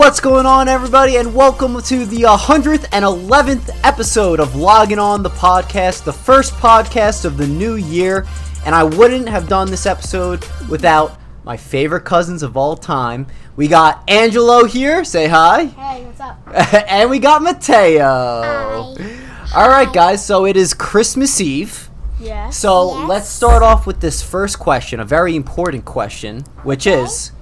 What's going on, everybody, and welcome to the 111th episode of Loggin on the podcast, the first podcast of the new year. And I wouldn't have done this episode without my favorite cousins of all time. We got Angelo here. Say hi. Hey, what's up? And we got Mateo. Hi. All right, guys. So it is Christmas Eve. Yes. So let's start off with this first question, a very important question, which is,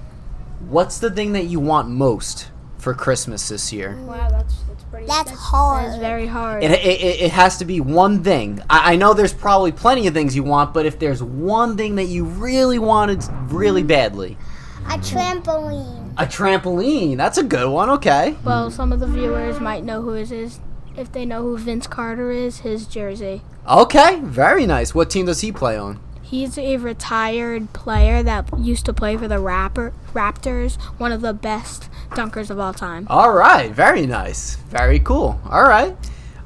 what's the thing that you want most for Christmas this year? Wow, that's pretty. That's hard. That's very hard. It has to be one thing. I know there's probably plenty of things you want, but if there's one thing that you really wanted really badly. A trampoline. A trampoline. That's a good one. Okay. Well, some of the viewers might know who his is. If they know who Vince Carter is, his jersey. Okay. Very nice. What team does he play on? He's a retired player that used to play for the Raptors, one of the best dunkers of all time. All right. Very nice. Very cool. All right.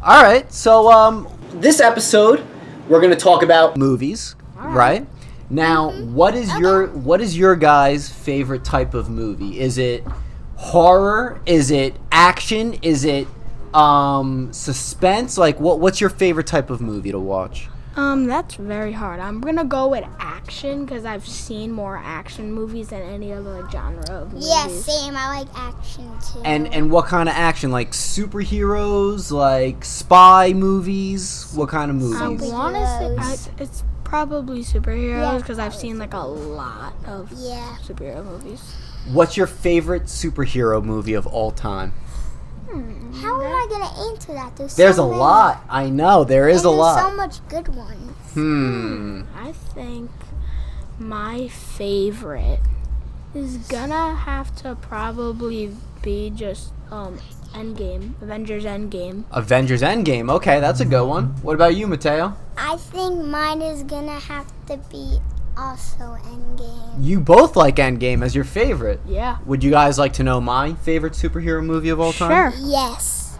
All right. So this episode, we're going to talk about movies, right? Now, what is your guys' favorite type of movie? Is it horror? Is it action? Is it suspense? Like, what's your favorite type of movie to watch? That's very hard. I'm gonna go with action because I've seen more action movies than any other genre of movies. Yeah, same. I like action too. And what kind of action? Like superheroes? Like spy movies? What kind of movies? I want to say it's probably superheroes Yeah, because I've seen like a lot of superhero movies. What's your favorite superhero movie of all time? How am I gonna answer that? There's a lot. I know there is a lot. So much good ones. I think my favorite is gonna have to probably be just Endgame, Avengers Endgame. Avengers Endgame. Okay, that's a good one. What about you, Mateo? I think mine is gonna have to be also Endgame. You both like Endgame as your favorite. Yeah. Would you guys like to know my favorite superhero movie of all time? Sure. Yes.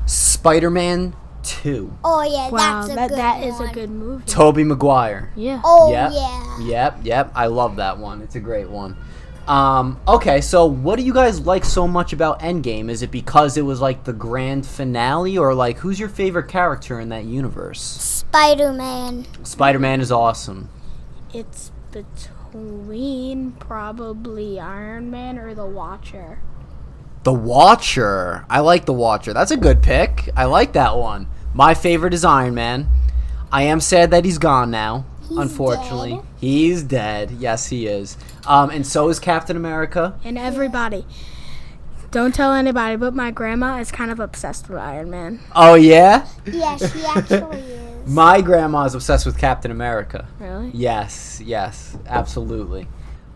Spider-Man 2. Oh yeah, Wow, that's a good one. that is a good movie. Tobey Maguire. Yeah. Oh Yep. Yep. I love that one. It's a great one. Okay, so what do you guys like so much about Endgame? Is it because it was like the grand finale, or like who's your favorite character in that universe? Spider-Man. Spider-Man is awesome. It's between probably Iron Man or the Watcher. The Watcher. I like The Watcher. That's a good pick. I like that one. My favorite is Iron Man. I am sad that he's gone now. Unfortunately. Dead. He's dead. Yes, he is. And so is Captain America. And everybody. Don't tell anybody, but my grandma is kind of obsessed with Iron Man. Oh, yeah? Yeah, she actually is. My grandma is obsessed with Captain America. Really? Yes, absolutely.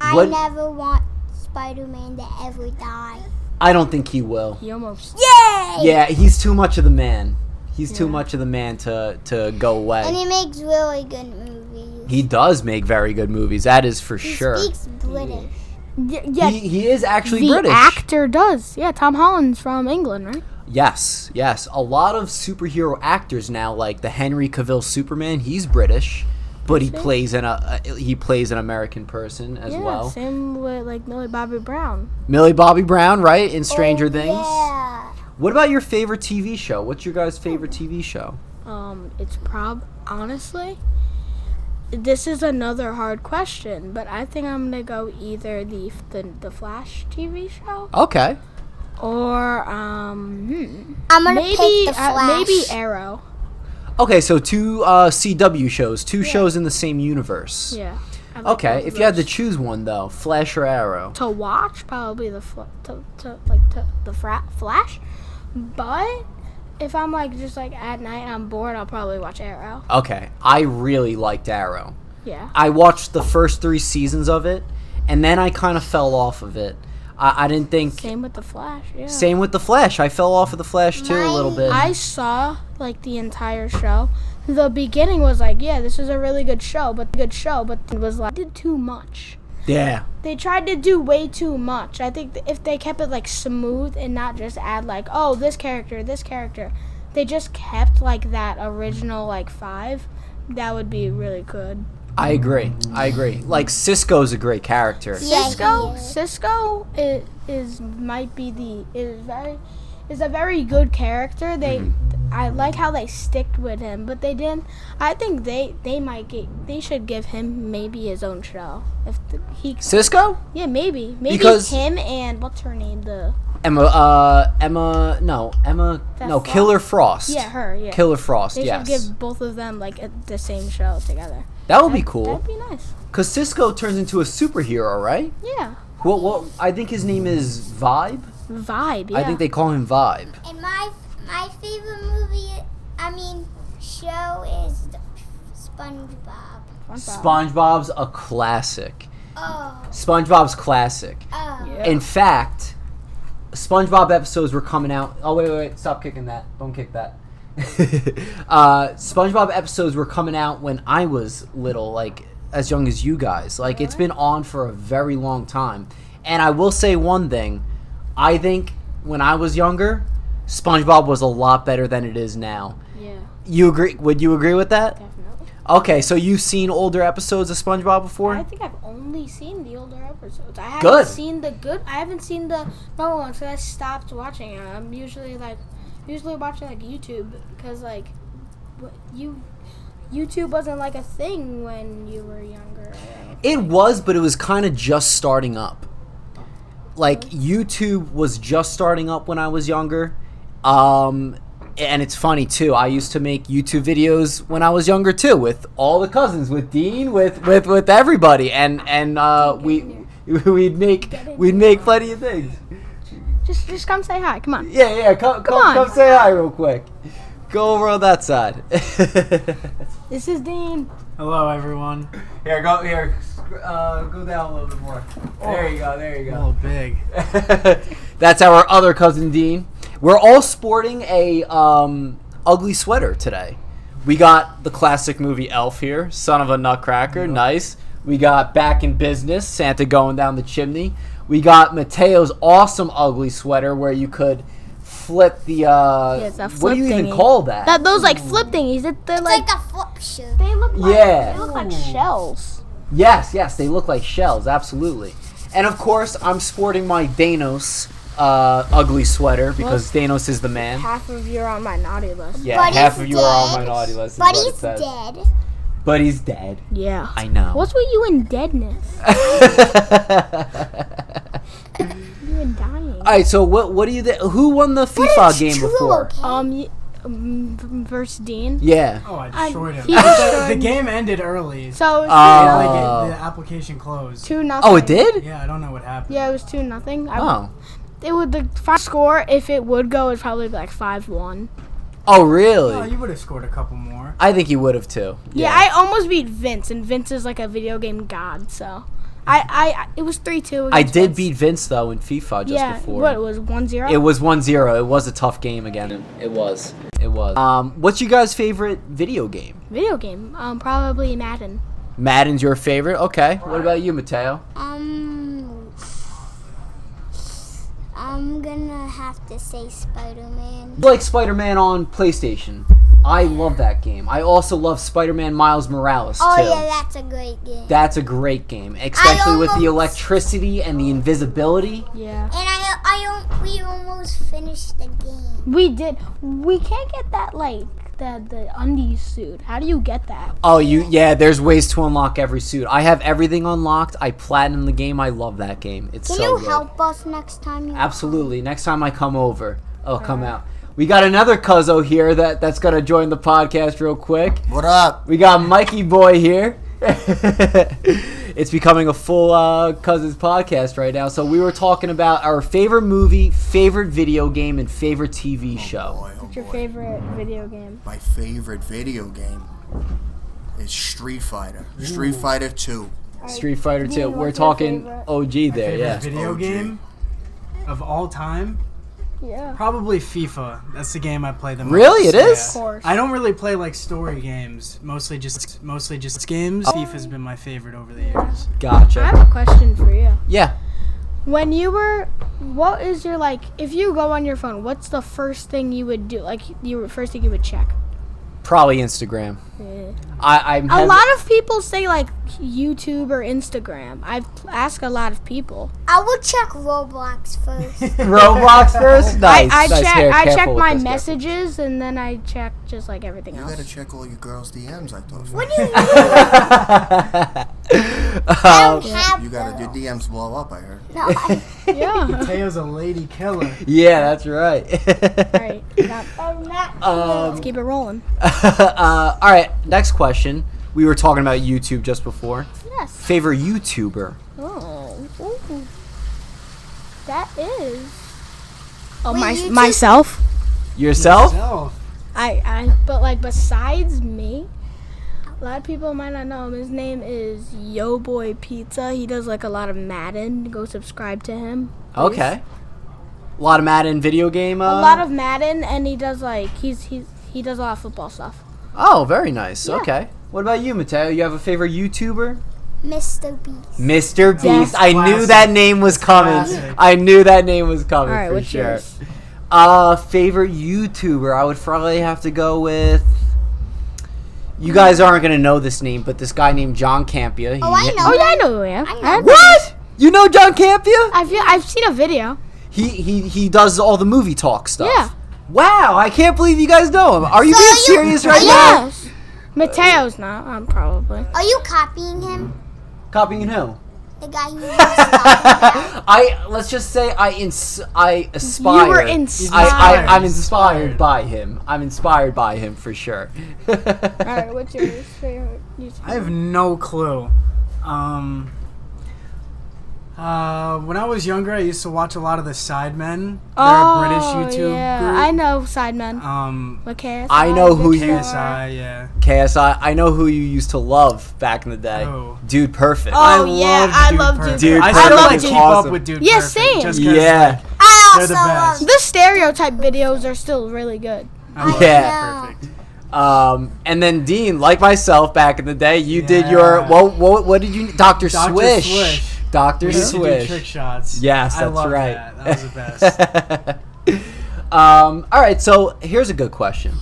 I never want Spider-Man to ever die. I don't think he will. He almost... Yay! Yeah, he's too much of the man. He's too much of the man to go away. And he makes really good movies. He does make very good movies. That is for He sure. speaks British. Yeah, He is actually the British. actor does. Yeah, Tom Holland's from England, right? Yes. A lot of superhero actors now, like the Henry Cavill Superman, he's British, but he plays an American person as well. Same with like Millie Bobby Brown. Millie Bobby Brown, right, in Stranger Things. Yeah. What about your favorite TV show? What's your guys' favorite TV show? It's honestly, this is another hard question, but I think I'm gonna go either the Flash TV show. Okay. Or I'm gonna pick the Flash. maybe Arrow. Okay, so two CW shows, two shows in the same universe. Yeah. I like Okay, both if of you had to those. choose one though, Flash or Arrow? To watch, probably the Flash. But if I'm like just like at night and I'm bored, I'll probably watch Arrow. Okay, I really liked Arrow. Yeah. I watched the first 3 seasons of it, and then I kind of fell off of it. I didn't think... Same with the Flash. Yeah. Same with the Flash. I fell off of the Flash too a little bit. I saw like the entire show. The beginning was like, yeah, this is a really good show, but it was like did too much. Yeah. They tried to do way too much. I think if they kept it like smooth and not just add like, oh, this character, they just kept like that original like 5, that would be really good. I agree. Like Cisco's a great character. Yeah, Cisco, he is. Cisco is a very good character. I like how they sticked with him, but they didn't. I think they should give him maybe his own show he. Cisco? Yeah, maybe Because- him and what's her name, the Emma, Frost. Killer Frost. yeah, her, yeah. Killer Frost, They yes. should give both of them like the same show together. That would be cool. That'd be nice. Because Cisco turns into a superhero, right? Yeah, Well, I think his name is Vibe. vibe. Yeah. I think they call him Vibe. And my favorite show is SpongeBob. SpongeBob's a classic. Oh, SpongeBob's classic. oh. Yeah. In fact, SpongeBob episodes were coming out. Oh, wait. Stop kicking that. Don't kick that. SpongeBob episodes were coming out when I was little, like as young as you guys. Like, it's been on for a very long time. And I will say one thing. I think when I was younger, SpongeBob was a lot better than it is now. Yeah, You agree? Would you agree with that? definitely. Okay, so you've seen older episodes of SpongeBob before? I think I've only seen the older episodes. I haven't Good. seen the good. I haven't seen the normal ones because I stopped watching it. I'm usually watching like YouTube because like YouTube wasn't like a thing when you were younger. It was, but it was kind of just starting up. Like, YouTube was just starting up when I was younger. And it's funny, too. I used to make YouTube videos when I was younger, too, with all the cousins, with Dean, with everybody. And we'd make plenty of things. Just come say hi. Come on. Yeah, come on. say hi real quick. Go over on that side. This is Dean. Hello, everyone. Here, go down a little bit more. There you go. A little big. That's our other cousin Dean. We're all sporting a ugly sweater today. We got the classic movie Elf here, Son of a Nutcracker, nice. We got Back in Business, Santa going down the chimney. We got Mateo's awesome ugly sweater where you could flip the it's a what flip do you even thingy. call that? Those like flip thingies. They're It's like like a flip shoe. they look like Yeah. they look like shells. Yes, they look like shells, absolutely. And of course, I'm sporting my Danos ugly sweater because Danos is the man. Half of you are on my naughty list. Yeah, But half he's of you are on my dead. naughty list. Is But what it he's says. dead. But he's dead. Yeah. I know. What's with you and deadness? You and dying. All right, so what do you who won the FIFA game true, before? okay? Versus Dean. Yeah. Oh, I destroyed him. he The destroyed- game ended early. So it's Oh. The application closed. 2-0. Oh, it did? Yeah, I don't know what happened. Yeah, it was 2-0. Oh. It would the final score if it would go would probably be like 5-1. Oh, Oh, really? you would have scored a couple more. I think he would have too. Yeah, I almost beat Vince, and Vince is like a video game god. So, it was 3-2. I against did Vince. beat Vince though in FIFA just Yeah, before. what it was 1-0. It was 1-0. It was a tough game again. It was. What's your guys' favorite video game? Video game. Probably Madden. Madden's your favorite? Okay. What about you, Mateo? I'm gonna have to say Spider-Man. I like Spider-Man on PlayStation. I love that game. I also love Spider-Man Miles Morales too. Oh yeah, that's a great game. That's a great game, especially with the almost- electricity and the invisibility. Yeah. And we almost finished the game. We did. We can't get that like the undies suit. How do you get that? Oh, there's ways to unlock every suit. I have everything unlocked. I platinum the game. I love that game. It's Can so you good. help us next time? Absolutely. Next time I come over, I'll come out. We got another cuzzo here that's gonna join the podcast real quick. What up? We got Mikey Boy here. It's becoming a full Cousins podcast right now. So we were talking about our favorite movie, favorite video game, and favorite TV show. Boy, oh What's your boy. favorite video game? My favorite video game is Street Fighter. Street Fighter 2. Street Fighter 2. Dean, We're what's your talking favorite? OG My there, favorite yeah. video OG. game of all time? Yeah. Probably FIFA. That's the game I play the most. Really? It is? Of course. I don't really play like story games. Mostly just games. FIFA's been my favorite over the years. I Gotcha. have a question for you. Yeah. What is your if you go on your phone, what's the first thing you would do? Like, first thing you would check? Probably Instagram. Yeah. I'm A lot of people say like YouTube or Instagram. I've asked a lot of people. I will check Roblox first. Roblox first. Nice. I nice. check Here, I careful check with my this, careful. messages and then I check just like everything You else. gotta check all your girls' DMs, I thought. What do you mean? Um, Have You gotta, your DMs blow up, I heard. no, I, Yeah. Mateo's a lady killer. yeah, that's right. All right. I'm not. Let's keep it rolling. All right. Next question. We were talking about YouTube just before. Yes. Favorite YouTuber? Oh. Ooh. That is. Oh, Wait, YouTube? myself. Yourself? But like besides me, a lot of people might not know him. His name is Yo Boy Pizza. He does like a lot of Madden. Go subscribe to him. please. Okay. A lot of Madden video game. A lot of Madden, and he does like he does a lot of football stuff. Oh, very nice. Yeah. Okay. What about you, Mateo? You have a favorite YouTuber? Mr. Beast. Mr. Beast. Yes. I knew Classic. that name was coming. Classic. I knew that name was coming All right, for what's sure. yours? Favorite YouTuber? I would probably have to go with. You guys aren't gonna know this name, but this guy named John Campia. Oh, I know. Oh yeah, I know who I am. I know. What? You know John Campia? I've seen a video. He does all the movie talk stuff. Yeah. Wow, I can't believe you guys know him. Are you So being you- serious right now? Yes. Mateo's not. Probably. Are you copying him? Copying who? The guy you just talking about? Let's just say I aspire. You were inspired. I'm inspired by him. I'm inspired by him for sure. All right. What's your favorite YouTuber? I have no clue. When I was younger, I used to watch a lot of the Sidemen. They're a British YouTube yeah. group. I know Sidemen. KSI, I know who you- yeah. KSI, I know who you used to love back in the day. Who? Dude Perfect. Oh, yeah, I love Perfect. Dude I Perfect. still I like love keep Dude up Perfect. with Dude Yeah, Perfect. same. Just 'cause, Yeah. I They're the also best. love. The stereotype videos are still really good. I love Yeah. Dude Perfect. And then Dean, like myself back in the day, you did Yeah. your what did you Dr. Dr. Swish. Swish. Dr. We used to do Swish. trick shots. Yes, I that's love right. That. That was the best. All right, so here's a good question.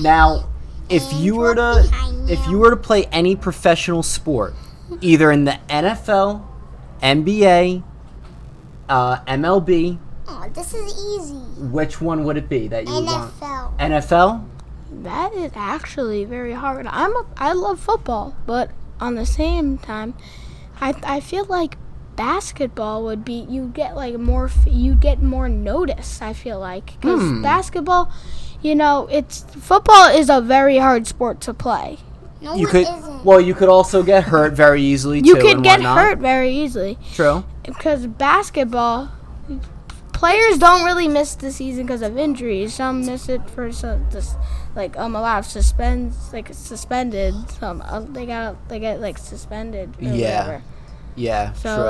Now, if you were to play any professional sport, either in the NFL, NBA, MLB, Oh, this is easy. which one would it be that you would want? NFL. NFL? That is actually very hard. I love football, but on the same time, I feel like basketball would be you get more notice. I feel like because basketball, football is a very hard sport to play. No, You it could isn't. well, you could also get hurt very easily You too. could and get whatnot. hurt very easily True. because basketball players don't really miss the season because of injuries. Some miss it for a lot of suspended. Some they get suspended. Or Yeah. Whatever. Yeah. So true.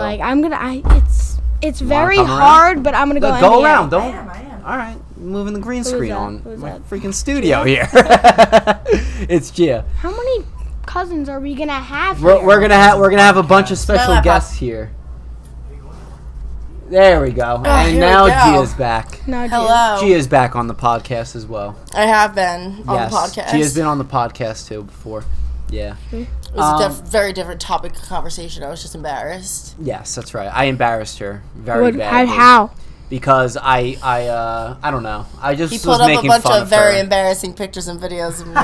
it's very come around? hard, but I'm gonna go. Go NBA. around. Don't. I am. All right, moving the green Who's screen that? on Who's my that? freaking studio here. It's Gia. How many cousins are we gonna have? We're gonna have a bunch of special laptop. guests here. There we go. And here we now go. Gia's back. No, Hello. Gia's back on the podcast as well. I have been on Yes, the podcast. Gia's been on the podcast too before. Yeah. It was a Um, very different topic of conversation. I was just embarrassed. Yes, that's right. I embarrassed her very What, badly. how? Because I don't know. I just He was pulled up a making bunch fun of very her. embarrassing pictures and videos of me.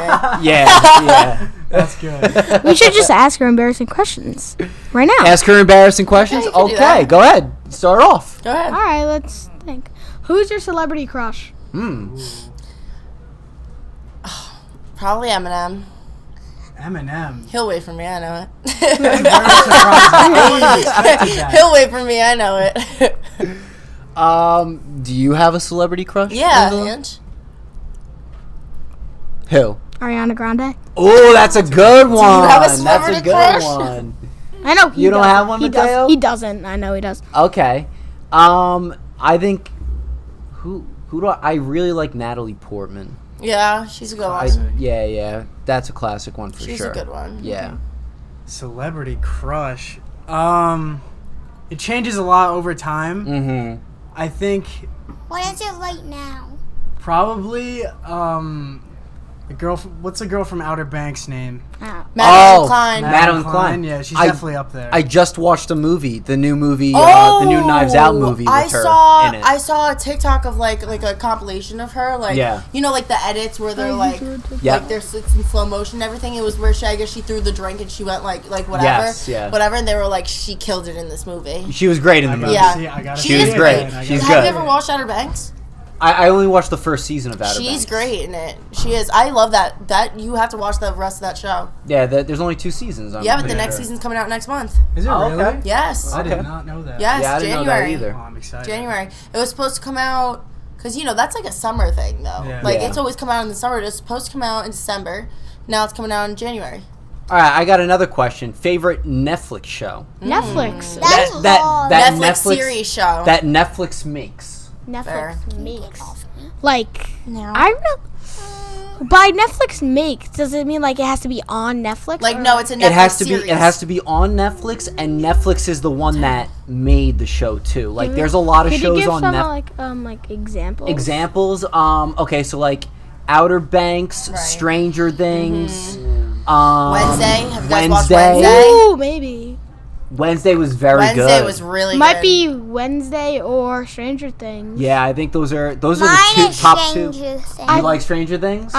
Yeah. That's good. We should just ask her embarrassing questions right now. Ask her embarrassing questions. Yeah, you can do Okay, that. go ahead. Start off. Go ahead. All right, let's think. Who's your celebrity crush? Probably Eminem. Eminem. He'll wait for me. I know Very it. surprising. I wouldn't have expected that. He'll wait for me. I know it. Do you have a celebrity crush? Yeah. Angela? Ange. Who? Ariana Grande. Oh, that's a good one. have a That's a celebrity good crush? one. I know he You don't doesn't. have one, He Mateo? does. He doesn't. I know he does. Okay. I think who do I really like Natalie Portman. Yeah, she's a good I, one. yeah, that's a classic one for She's sure. a good one. Yeah. Celebrity crush. It changes a lot over time. Mm-hmm. I think What is it right now? probably What's the girl from Outer Banks' name? Madeline Klein. Madeline Klein. Yeah, she's I- definitely up there. I just watched the movie, the new movie, Oh, the new Knives Out movie with her in it. I saw a TikTok of like a compilation of her, like Yeah. you know, like the edits where they're like Yeah. like there's in slow motion and everything. It was where she threw the drink and she went like whatever, Yes, yeah. whatever, and they were like she killed it in this movie. She was great in the movie. Yeah. I gotta She see is it great. again. She's Have good. you ever watched Outer Banks? I only watched the first season of Outer She's Banks. great in it. She is. I love that. That you have to watch the rest of that show. Yeah, there's only 2 seasons. Yeah, but the pretty next sure. season's coming out next month. Is it Oh, really? okay. Yes. I Okay. did not know that. Yes, Yeah, I didn't know January. that either. Oh, I'm excited. January. It was supposed to come out because that's like a summer thing though. Yeah. Like Yeah. it's always come out in the summer. It was supposed to come out in December. Now it's coming out in January. All right, I got another question. Favorite Netflix show? Netflix. That's hard. that Netflix series show. that Netflix makes. Fair. Netflix makes. Like, No. by Netflix makes, does it mean like it has to be on Netflix? Like or- no, it's a Netflix It has to series. be. It has to be on Netflix, and Netflix is the one that made the show too. Like, there's a lot of Could shows you give on some Netflix. like examples? Examples. Okay, so like Outer Banks, Right. Stranger Things. Wednesday. Have you guys watched Wednesday. Wednesday? Ooh, maybe. Wednesday was very Wednesday good. was really Might good. be Wednesday or Stranger Things. Yeah, I think those are Mine the is top 2. Stranger Things. You like Stranger Things?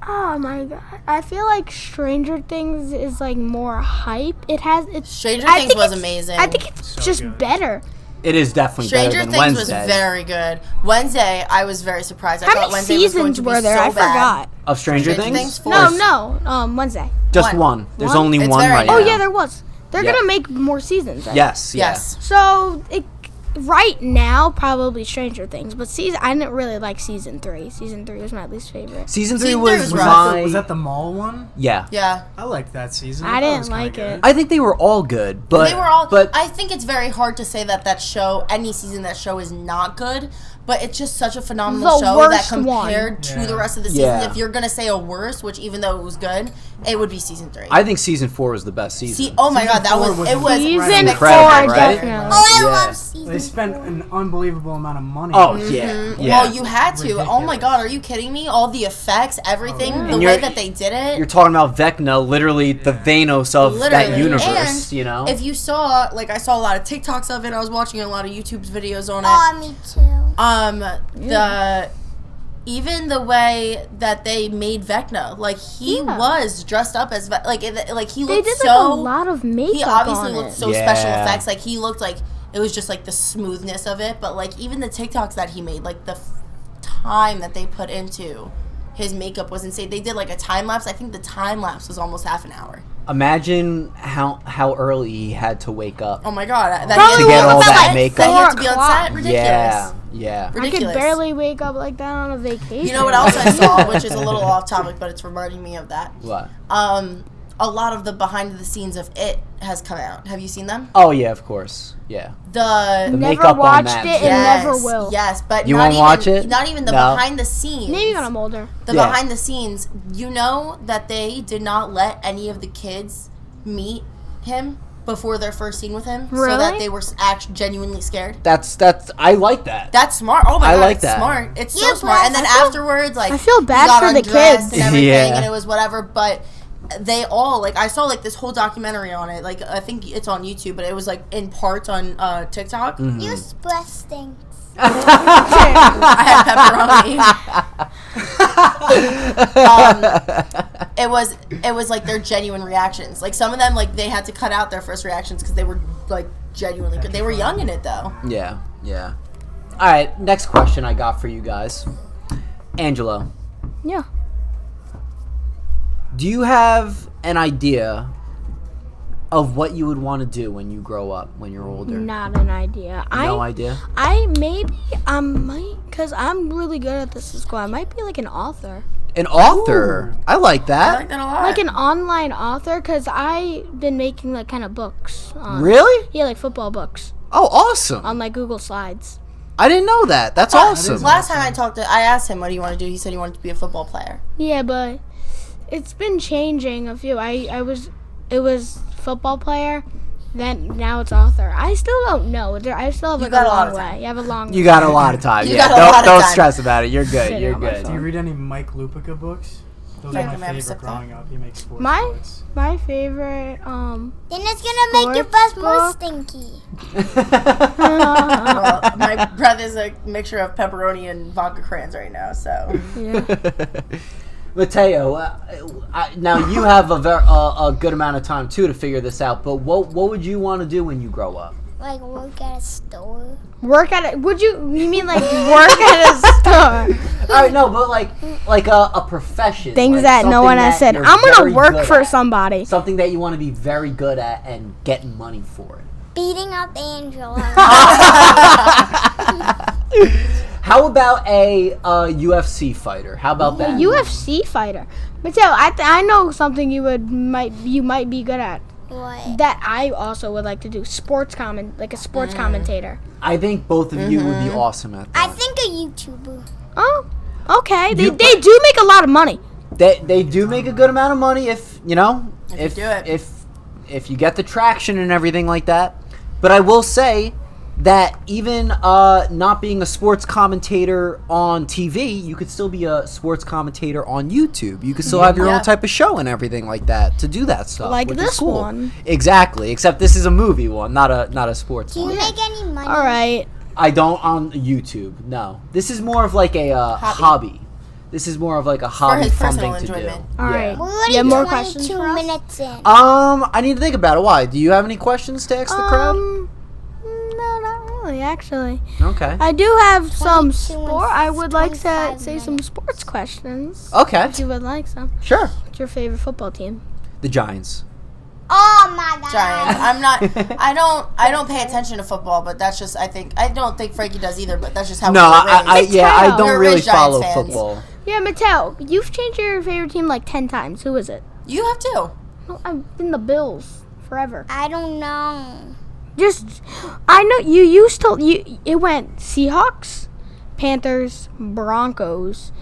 Oh my god! I feel like Stranger Things is like more hype. It's Stranger I Things think was it's- amazing. I think it's So just good. better. It is definitely Stranger better than Things Wednesday. was very good. Wednesday, I was very surprised. I How thought many Wednesday was going seasons to be were there? so I bad. forgot. Of Stranger Stranger Things? Things 4. No, Wednesday. Just One. one. There's One? only It's one very right good. now. Oh yeah, there was. They're Yeah. gonna make more seasons, right? Yes. Yeah. Yes. So right now, probably Stranger Things, but I didn't really like season 3. Season 3 was my least favorite. Season 3 Season was, three was Was rough. my. that the mall one? Yeah. Yeah. I liked that season. I thought didn't was kinda like good. it. I think they were all good, but They were all. But I think it's very hard to say that show, any season that show is not good. But it's just such a phenomenal The show that worst compared one. to Yeah. the rest of the season, Yeah. if you're gonna say a worst, which even though it was good, it would be season 3. I think season 4 was the best season. See, oh my Season god, that 4 was was it was Season Incredible, 4, right? definitely. Oh, I Yeah. love season They spent 4. an unbelievable amount of money. Oh on it. yeah. Yeah. Well, you had to. Oh my Ridiculous. god, are you kidding me? All the effects, everything, the And way you're- that they did it. You're talking about Vecna, literally the Thanos of that Literally. universe. And You know. If you saw, like, I saw a lot of TikToks of it. I was watching a lot of YouTube's videos on it. Oh, me too. Even the way that they made Vecna, like he Yeah. was dressed up as like he They looked did like so. a lot of makeup He obviously on looked it. so special Yeah. effects. Like he looked like it was just like the smoothness of it. But like even the TikToks that he made, like the time that they put into his makeup was insane. They did like a time lapse. I think the time lapse was almost half an hour. Imagine how early he had to wake up. Oh my god! That Probably he had To get be all on that set. makeup. That he had to be on 4 o'clock. set. Ridiculous. Yeah. Yeah. I could Ridiculous. barely wake up like that on a vacation. You know what else I saw, which is a little off topic, but it's reminding me of that. What? A lot of the behind the scenes of It has come out. Have you seen them? Oh yeah, of course. Yeah. The The Never makeup on watched that. it Yeah. and never will. Yes, but You not won't even, watch it? Not even the No. behind the scenes. Maybe when I'm older. The Yeah. behind the scenes. You know that they did not let any of the kids meet him before their first scene with him, so that Really? they were actually genuinely scared. That's I like that. That's smart. Oh my I god, like it's that. smart. It's Yeah, so smart. but And then I feel- afterwards, like I feel he bad got for the undressed kids. and everything, Yeah. and it was whatever. But they all like I saw like this whole documentary on it. Like I think it's on YouTube, but it was like in parts on TikTok. Mm-hmm. You express things. I had pepperoni. It was like their genuine reactions. Like some of them, like they had to cut out their first reactions because they were like genuinely good. They were young in it though. Yeah. Yeah. All right. Next question I got for you guys, Angelo. Yeah. Do you have an idea of what you would want to do when you grow up, when you're older? Not an idea. No idea? I might, because I'm really good at this at school. I might be like an author. An author. Ooh. I like that. I like that a lot. Like an online author, because I've been making like kind of books. Really? Yeah, like football books Oh, awesome. on like Google Slides. I didn't know that. That's awesome. Last time I asked him, "What do you want to do?" He said he wanted to be a football player. Yeah, but it's been changing a few. It was football player, then now it's author. I still don't know. I still have You like got a a lot long of way. time. You have a long. You got a lot of time. You Yeah, got a lot of don't time. stress about it. You're good. Sitting You're on my good. Do you read any Mike Lupica books? Those Yeah. are my Recommend favorite Sip that. growing up. He makes sports My books. my favorite Then it's gonna make your Sports bus more book. stinky. Well, my breath is a mixture of pepperoni and vodka crayons right now, so. Yeah. Mateo, now you have a good amount of time too to figure this out. But what would you want to do when you grow up? Like work at a store. Work at it. Would you mean like work at a store? All right, no, but like a profession. Things like that no something one has that said. you're I'm very gonna work good for at. somebody. Something that you want to be very good at and getting money for it. Beating up Angela. How about a UFC fighter? How about that? UFC fighter. Mateo, I know something you might be good at. What? That I also would like to do. Sports commentator. I think both of you would be awesome at I that. think a YouTuber. Oh, okay. They You- do make a lot of money. They do make a good amount of money if you know If you do it. if you get the traction and everything like that. But I will say that even not being a sports commentator on TV, you could still be a sports commentator on YouTube. You could still have your Yeah. own type of show and everything like that to do that stuff. Like which is this cool. one. Exactly. Except this is a movie one, not a sports Do you one. make any money? All right. I don't on YouTube. No, this is more of like a hobby. This is more of like a hobby, his fun personal thing to do. enjoyment. All Yeah. right. We're already You have more questions 22 for us? minutes in. I need to think about it. Why? Do you have any questions to ask the crowd? No, not really. Actually, Okay. I do have some 22 and sport. I would like to 25 say some sports questions. Okay. If you would like some. Sure. What's your favorite football team? The Giants. Oh my god. Giants. I'm not. I don't pay attention to football, but that's just. I don't think Frankie does either. But that's just how. No, we were I raised. I We're don't really rich Giants follow fans. football. Yeah, Mateo, you've changed your favorite team like 10 times. Who is it? You have too. No, I've been the Bills forever. I don't know. Just, I know you used to. It went Seahawks, Panthers, Broncos.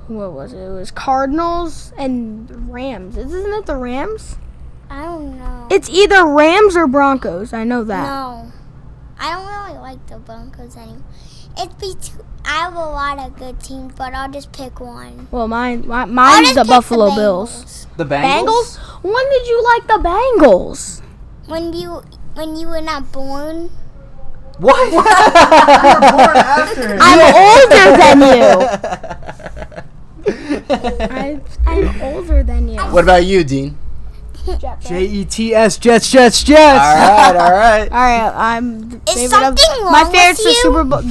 What was it? It was Cardinals and Rams. Isn't it the Rams? I don't know. It's either Rams or Broncos. I know that. No. I don't really like the Broncos anymore. I have a lot of good teams, but I'll just pick one. Well, mine's I'll just the pick Buffalo Bengals. Bills. The Bengals? When did you like the Bengals? When you were not born. What? Born after. I'm older than you. I'm older than you. What about you, Dean? Jets, Jets. All right. All right, I'm the Is favorite of something wrong my with favorite's the you? Super Bowl.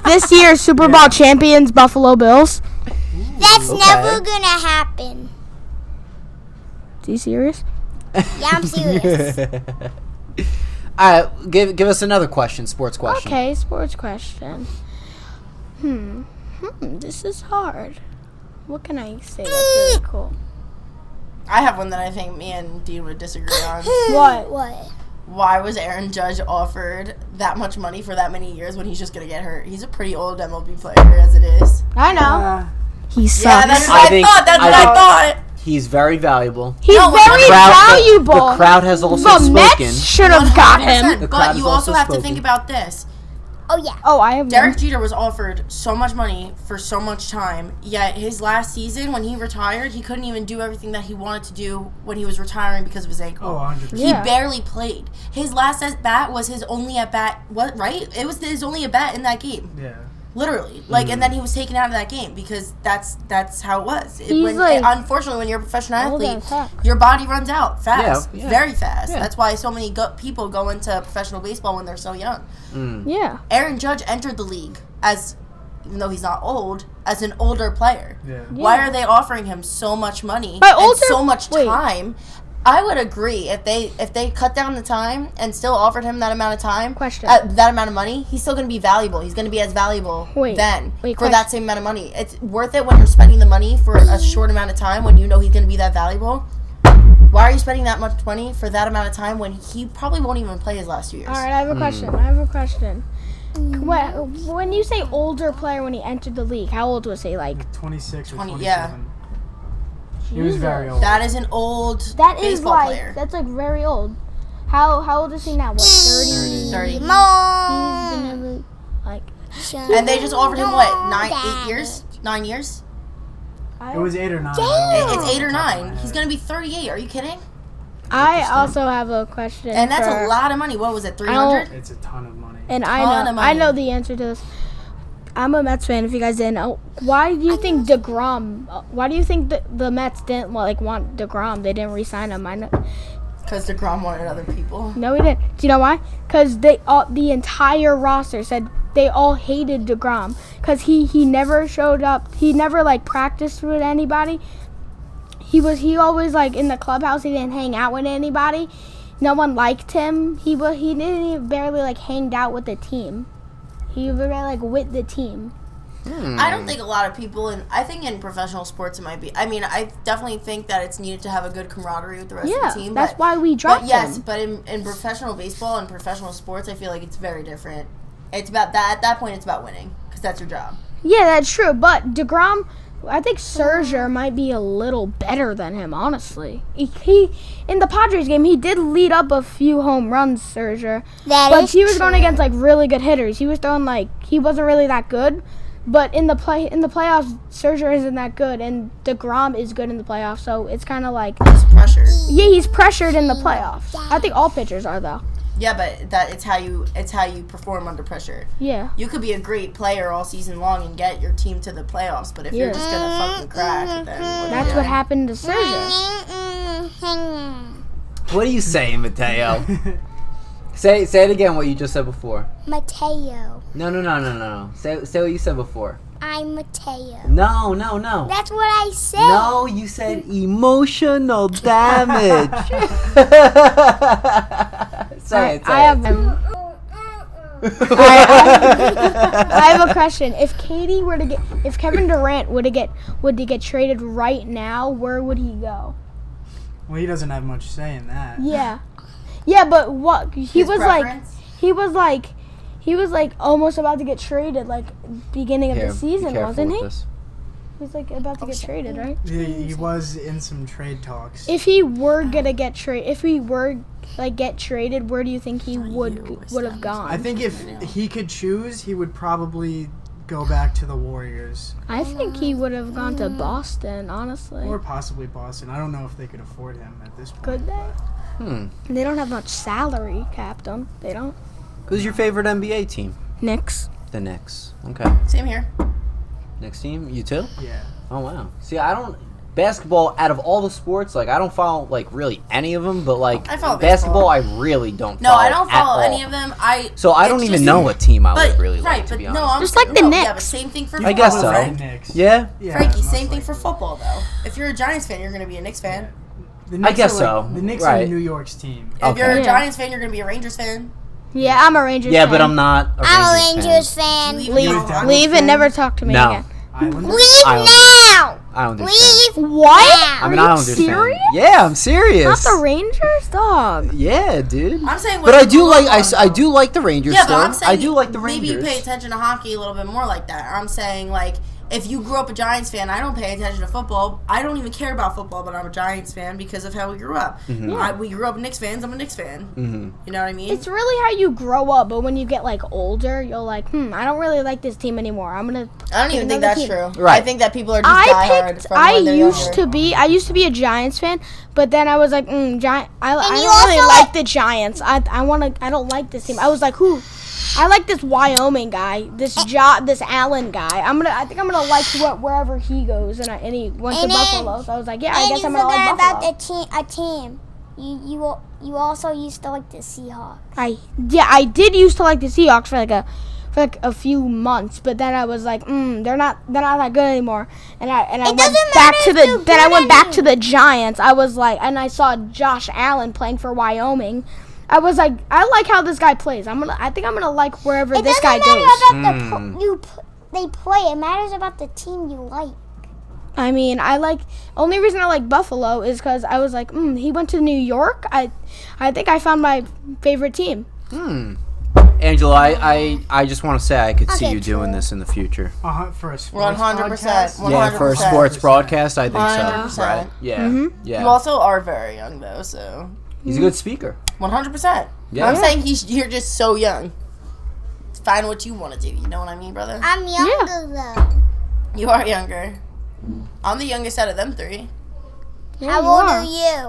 This year's Super Bowl champions, Buffalo Bills. That's Okay. never gonna happen. Are you serious? Yeah, I'm serious. All right, give us another question, sports question. Okay, sports question. This is hard. What can I say that's really cool? I have one that I think me and Dean would disagree on. What? What? Why was Aaron Judge offered that much money for that many years when he's just gonna get hurt? He's a pretty old MLB player as it is. I know. He sucks. Yeah, that's what I think- thought. That's I what I think- thought. He's very valuable. He's No, very the valuable. The crowd has also The spoken. Mets should have got him. The crowd But you has also also have to spoken. think about this. Oh yeah. Oh, I have Derek one. Jeter was offered so much money for so much time, yet his last season when he retired, he couldn't even do everything that he wanted to do when he was retiring because of his ankle. Oh, 100%. He Yeah. barely played. His last at bat was his only at bat. What, right? It was his only at bat in that game. Yeah. Literally. Like, and then he was taken out of that game because that's how it was. He's like- Unfortunately, when you're a professional Old athlete, as heck. your body runs out fast. Yeah, yeah. Very fast. Yeah. That's why so many people go into professional baseball when they're so young. Yeah. Aaron Judge entered the league as, even though he's not old, as an older player. Yeah. Why are they offering him so much money But and older- so much wait. time? I would agree if they cut down the time and still offered him that amount of time, Question. that amount of money, he's still going to be valuable. He's going to be as valuable Wait, then wait, for that question. same amount of money. It's worth it when you're spending the money for a short amount of time when you know he's going to be that valuable. Why are you spending that much money for that amount of time when he probably won't even play his last 2 years? All right, I have a question. When you say older player when he entered the league, how old was he? Like, 26 or 20, 27. yeah. He was very old. That is an old That is baseball like player. that's like very old. How old is he now? What, 30? 30. He's More. gonna be like. And they just offered him what? 8 years? 9 years? It was 8 or 9. It's 8 or 9. He's gonna be 38. Are you kidding? I also have a question. And that's for- a lot of money. What was it? 300? It's a ton of money. And Ton of I money. know the answer to this. I'm a Mets fan. If you guys didn't know, why do you think DeGrom? Why do you think the Mets didn't want DeGrom? They didn't re-sign him. I know. Because DeGrom wanted other people. No, he didn't. Do you know why? Because the entire roster said they all hated DeGrom because he never showed up. He never like practiced with anybody. He always like in the clubhouse. He didn't hang out with anybody. No one liked him. He didn't even barely like hanged out with the team. He was barely like with the team. I don't think a lot of people, I think in professional sports it might be. I mean, I definitely think that it's needed to have a good camaraderie with the rest of the team. That's but, why we dropped But yes, him. but in professional baseball and professional sports, I feel like it's very different. It's about that. At that point, it's about winning because that's your job. Yeah, that's true. But DeGrom, I think Scherzer might be a little better than him, honestly. He in the Padres game, he did lead up a few home runs, Scherzer. But he was going against like really good hitters. He was throwing like he wasn't really that good. But in the playoffs, Scherzer isn't that good, and DeGrom is good in the playoffs. So it's kind of like It's pressure. yeah, he's pressured in the playoffs. I think all pitchers are though. Yeah, but it's how you perform under pressure. Yeah. You could be a great player all season long and get your team to the playoffs, but if you're Yeah. just gonna fucking crack, then That's what happened to Scherzer. What are you saying, Mateo? Say it again. What you just said before. Mateo. No. Say what you said before. I'm Mateo. No. That's what I said. No, you said emotional damage. Say it. I have I have a question. If Kevin Durant would get traded right now, where would he go? Well, he doesn't have much say in that. Yeah, but what he His was preference? he was like almost about to get traded like beginning of the season, wasn't he? He was like about to get traded, right? He was in some trade talks. If he were gonna get traded, get traded, where do you think he would have gone? I think if he could choose, he would probably go back to the Warriors. I think he would have gone to Boston, honestly. Or possibly Boston. I don't know if they could afford him at this point. Could they? They don't have much salary capped on. They don't. Who's your favorite NBA team? Knicks. The Knicks. Okay. Same here. Next team. You too? Yeah. Oh wow. See, I don't basketball out of all the sports. Like I don't follow like really any of them, but like I follow basketball, baseball. I really don't. No, follow I don't at follow all. any of them. So I don't it's even just- know what team I But would really right, like to but be no, honest. I'm Just like the no, Knicks. Yeah, but same thing for I football, guess so. right? Knicks. Yeah. Yeah, Frankie, most same thing for likely. football though. If you're a Giants fan, you're gonna be a Knicks fan. The Knicks guess are so. The Knicks Right. are New York's team. If Okay. you're a Yeah. Giants fan, you're gonna be a Rangers fan. Yeah, I'm a Rangers Yeah, fan. but I'm not a I'm a Rangers Rangers fan. fan. Leave. You're a Devils Leave and fan? never talk to me No. again. Islanders? Leave Islanders. now. Islanders fan. Leave What? I'm an Are you Islanders serious? fan. Yeah, I'm serious. Not the Rangers, dog. Yeah, dude. I'm saying, But what I do you like grew up on, I though. do like the Rangers Yeah, still. but I'm saying I do like the maybe Rangers. you pay attention to hockey a little bit more like that. I'm saying like if you grew up a Giants fan, I don't pay attention to football. I don't even care about football, but I'm a Giants fan because of how we grew up. We grew up Knicks fans. I'm a Knicks fan. You know what I mean? It's really how you grow up, but when you get like older, you're like, I don't really like this team anymore. I'm gonna. I don't even think another that's team. true. Right. I think that people are just diehard from when they're younger. I used to be a Giants fan, but then I was like, Giant. I you don't really also like the Giants. I don't like this team. I was like, who? I like this Wyoming guy, this Allen guy. I think I'm gonna like wherever he goes, and he went to And then- Buffalo. So I was like, yeah, I And guess you I'm gonna like forgot Buffalo. about a team. You also used to like the Seahawks. I did used to like the Seahawks for like a few months, but then I was like, they're not that good anymore. And I went doesn't back matter to if the they're then I good went back to anymore. the Giants. I was like, and I saw Josh Allen playing for Wyoming. I was like, I like how this guy plays. I think I'm gonna like wherever It this guy doesn't goes. matter about they play. It matters about the team you like. I mean, only reason I like Buffalo is because I was like, he went to New York. I think I found my favorite team. Angela, I just want to say I could see Okay, you doing true. this in the future. For a sports 100%. podcast? Yeah, for a 100%. sports broadcast, I think so. 100%. Right? Yeah. Yeah. You also are very young though, so He's a good speaker. 100%. Yeah. I'm saying you're just so young. Find what you want to do. You know what I mean, brother? I'm younger though. You are younger. I'm the youngest out of them three. Yeah, How you old are. are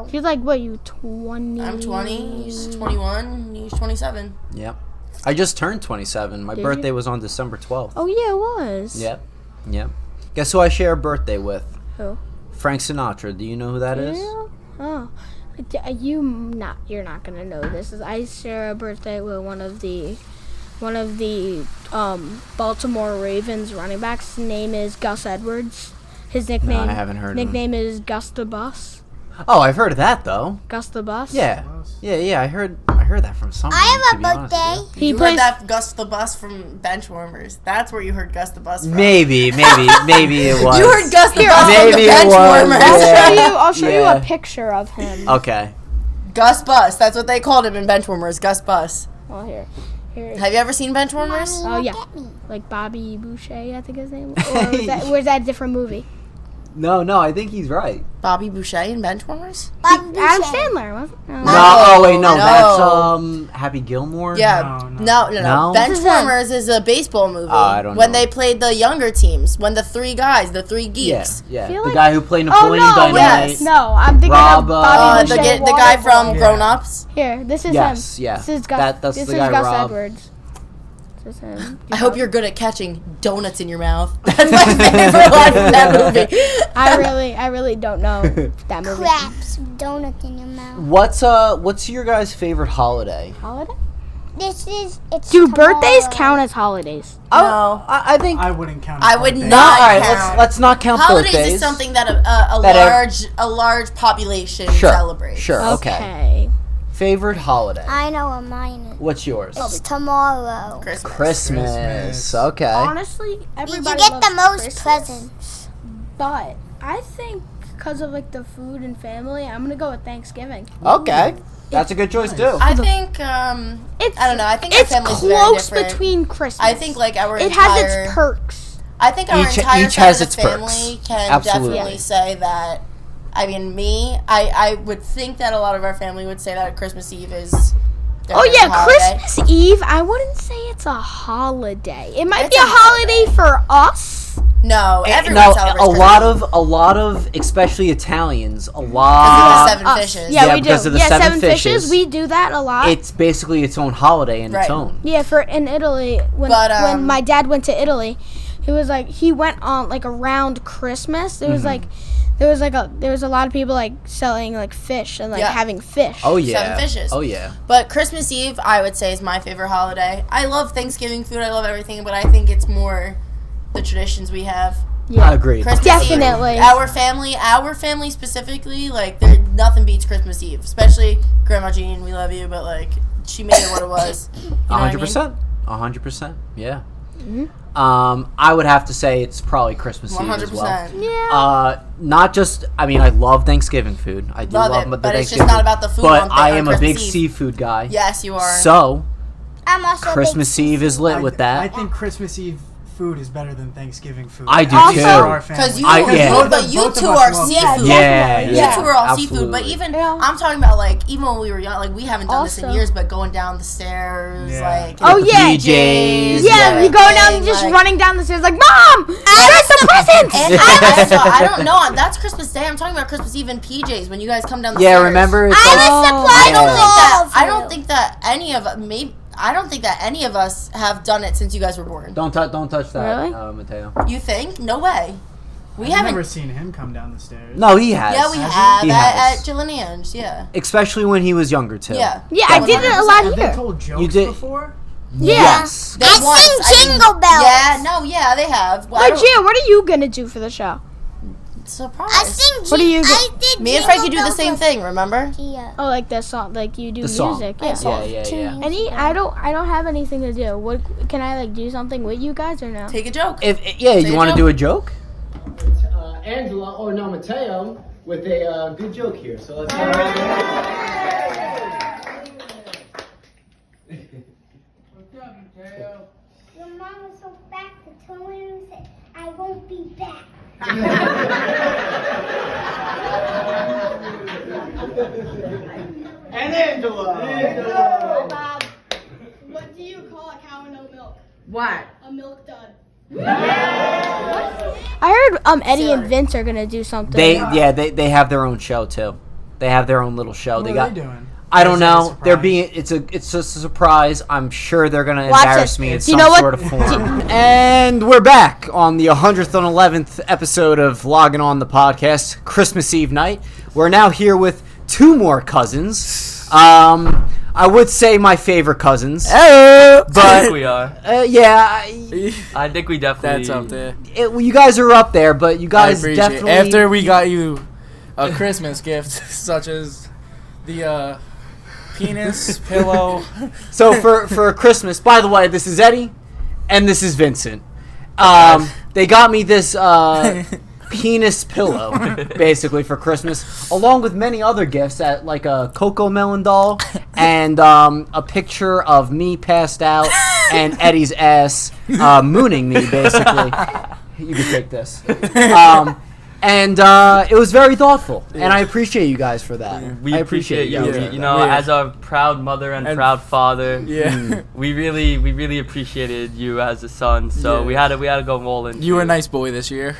you? You're like, what, you 20? I'm 20. He's 21. He's 27. Yep. I just turned 27. My Did birthday you? was on December 12th. Oh, yeah, it was. Yep. Yep. Guess who I share a birthday with? Who? Frank Sinatra. Do you know who that is? Yeah. Oh. You're not gonna know this. I share a birthday with one of the Baltimore Ravens running backs. His name is Gus Edwards. His nickname I haven't heard of him. nickname is Gus the Bus. Oh, I've heard of that though. Gus the Bus. Yeah. Yeah, I heard that from someone. I to have be a honest with birthday. He You plays. heard that Gus the Bus from Benchwarmers. That's where you heard Gus the Bus you. from. Maybe it was. You heard Gus the Bus from Maybe the it was, Benchwarmers. I'll show you Yeah. a picture of him. Okay. Gus Bus. That's what they called him in Benchwarmers. Gus Bus. Oh, here. Have you ever seen Benchwarmers? Oh, yeah. Like Bobby Boucher, I think his name was. Or was that a different movie? No, I think he's right. Bobby Boucher in Benchwarmers? Bob Adam Boucher. Sandler, wasn't it? No, oh wait, no, no. that's Happy Gilmore. Yeah. No. No. No? Benchwarmers is a baseball movie. I don't When know. they played the younger teams, when the three guys, the three Yeah, geeks. yeah. Feel The like- guy who played Oh, Napoleon no, Dynamite. yes. no, I'm thinking Rob, of Bobby The, Boucher. the guy from Yeah. Grown Ups. Here, this is Yes, him. yeah. This is Gus, That's this the is guy, Gus Rob. Edwards. This is him. I hope you're good at catching donuts in your mouth. That's my favorite line from that movie. I really don't know that movie. Craps, donut in your mouth. What's your guys' favorite holiday? Holiday? It's Do birthdays tomorrow. count as holidays? No. I think. I wouldn't count. I would birthdays. No, not all right. count. Let's not count Holidays birthdays. is something that a large population Sure, celebrates. sure. Okay. Okay. Favorite holiday. I know what mine is. What's yours? It's tomorrow. Christmas. Christmas. Okay. Honestly, You everybody get loves the most Christmas, presents. but I think because of like the food and family, I'm gonna go with Thanksgiving. Okay. That's a good choice too. I think It's I don't know. I think our it's family's very close different. between Christmas. I think like our it entire has its perks. I think our Each- entire each side has of its the perks. family can Absolutely. definitely say that. I mean, I would think that a lot of our family would say that Christmas Eve is. their Oh favorite yeah, holiday. Christmas Eve. I wouldn't say it's a holiday. It might It's be a a holiday for us. No, everyone No, celebrates a Christmas lot of, especially Italians, a Because lot. of the seven Us. fishes. Yeah, Yeah, we do. because of the yeah, seven fishes. fishes. We do that a lot. It's basically its own holiday in its Right. own. Yeah, for in Italy when But, when my dad went to Italy, he went on like around Christmas. There was Mm-hmm. there was a lot of people like selling like fish and like Yeah. having fish. Oh yeah. Seven fishes. Oh yeah. But Christmas Eve, I would say, is my favorite holiday. I love Thanksgiving food. I love everything, but I think it's more the traditions we have. Yeah. I agree. Christmas Definitely. Eve, our family specifically, like nothing beats Christmas Eve. Especially Grandma Jean, we love you, but like she made it what it was. You know what I mean? 100%. 100%. Yeah. I would have to say it's probably Christmas Eve as well. 100%. Yeah. Not just. I mean, I love Thanksgiving food. I do Love love it, the but it's just Thanksgiving not about the food But on I am a Christmas big Eve. seafood guy. Yes, you are. So I'm also a big Christmas Eve is lit with that. I think Christmas Eve food is better than Thanksgiving food. I do Also- too. For our Because family. you, Yeah. but you Both of two us are love seafood. food. Yeah, definitely. You yeah. two are all Absolutely. seafood, but even Yeah. I'm talking about like even when we were young, like we haven't done this in Also- years, but going down the stairs, Yeah. like Oh, the yeah. PJs. Yeah, you go down everything, just like- running down the stairs like, Mom, where's the presents? And I don't know. That's Christmas Day. I'm talking about Christmas Eve in PJs when you guys come down the Yeah, stairs. remember? It's I like, was surprised yeah. with I all don't of think that any of I don't think that any of us have done it since you guys were born. don't touch that, Really? Mateo. You think? No way. We I've haven't. never seen him come down the stairs. No, he has. Yeah, we Has have He at has. Jill and Ann's. Yeah. Especially when he was younger too. Yeah. Yeah, I did it a lot Have they here. told jokes You did- before? Yes. That I sing Jingle Bells. Yeah, no, yeah, they have. Well, I Hey, don't- Gia, what are you gonna do for the show? Surprise. I sing. What do you I did. Me and Frankie do the same thing, remember? Yeah. Oh, like the song, like you do The song. music. I Yeah. sing yeah, two yeah. music. I don't have anything to do. What can I like do something with you guys or no? Take a joke. If yeah, Say you a want to joke. do a joke? Angela, or no, Mateo, with a good joke here. So let's go. And Angela. Hi, Bob. What do you call a cow with no milk? What? A milk dud. I heard Eddie and Vince are gonna do something. They have their own show too. They have their own little show. What are they doing? I don't Is it a know. They're surprise? being it's just a surprise. I'm sure they're gonna Watch embarrass it. me in Do some you know what- sort of form. And we're back on the 111th episode of Loggin on the podcast, Christmas Eve night. We're now here with two more cousins. I would say my favorite cousins. I think But we are. yeah, I think we definitely. That's up there. you guys are up there, but you I guys appreciate it. definitely. After we got you a Christmas gift, such as the penis pillow. So for Christmas, by the way, this is Eddie, and this is Vincent. They got me this penis pillow, basically for Christmas, along with many other gifts, like a Coco Melon doll and a picture of me passed out and Eddie's ass mooning me, basically. You can take this. And it was very thoughtful, and I appreciate you guys for that. We I appreciate you. guys. You know, Yeah. as our proud mother and proud father, Yeah. we really appreciated you as a son. So Yeah. we had to go all in. You were a for nice boy this year.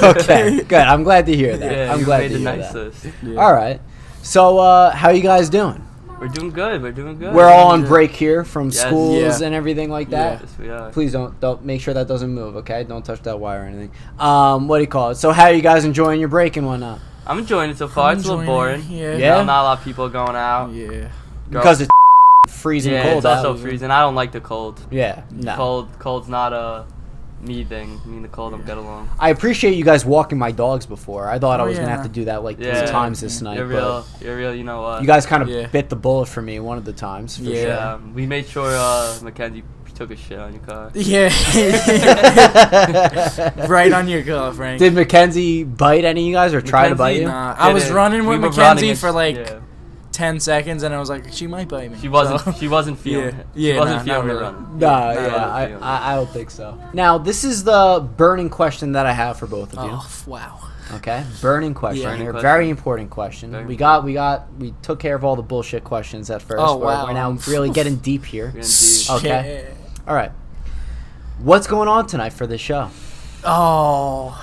Okay, good. I'm glad to hear that. Yeah, I'm you glad made to the hear nicest. that. All right. So, how you guys doing? We're doing good. We're doing good. We're all on break here from Yes. schools Yeah. and everything like that. Yes, we are. Please don't make sure that doesn't move, okay? Don't touch that wire or anything. What do you call it? So, how are you guys enjoying your break and whatnot? I'm enjoying it so far. It's a little boring. Yeah. Yeah? Not a lot of people going out. Yeah. Because it's freezing Yeah, cold it's also out. freezing. I don't like the cold. Yeah, no. Cold's not a me thing. Me and the cold don't get along. I appreciate you guys walking my dogs before. I thought I Oh, was gonna yeah. have to do that like Yeah. 3 times this night. You're but real. You know what? you guys kind of Yeah. bit the bullet for me one of the times. For Yeah. sure. Yeah, we made sure Mackenzie took a shit on your car. Yeah. Right on your girl, Frank. Did Mackenzie bite any of you guys or try to bite Mackenzie, you? Nah, I was Didn't. running We with were Mackenzie running for like yeah. 10 seconds, and I was like, she might bite me. She wasn't. So- She wasn't feeling Yeah. it. Yeah, She wasn't nah, feeling not it really. running. No, I yeah, wasn't feeling it. I don't think so. Now, this is the burning question that I have for both of you. Oh, wow. Okay, burning question. Burning here. question. Very important question. Very We took care of all the bullshit questions at first. Oh, but wow. We're now really getting deep here. We're gonna do- Okay. Yeah. All right. What's going on tonight for this show? Oh.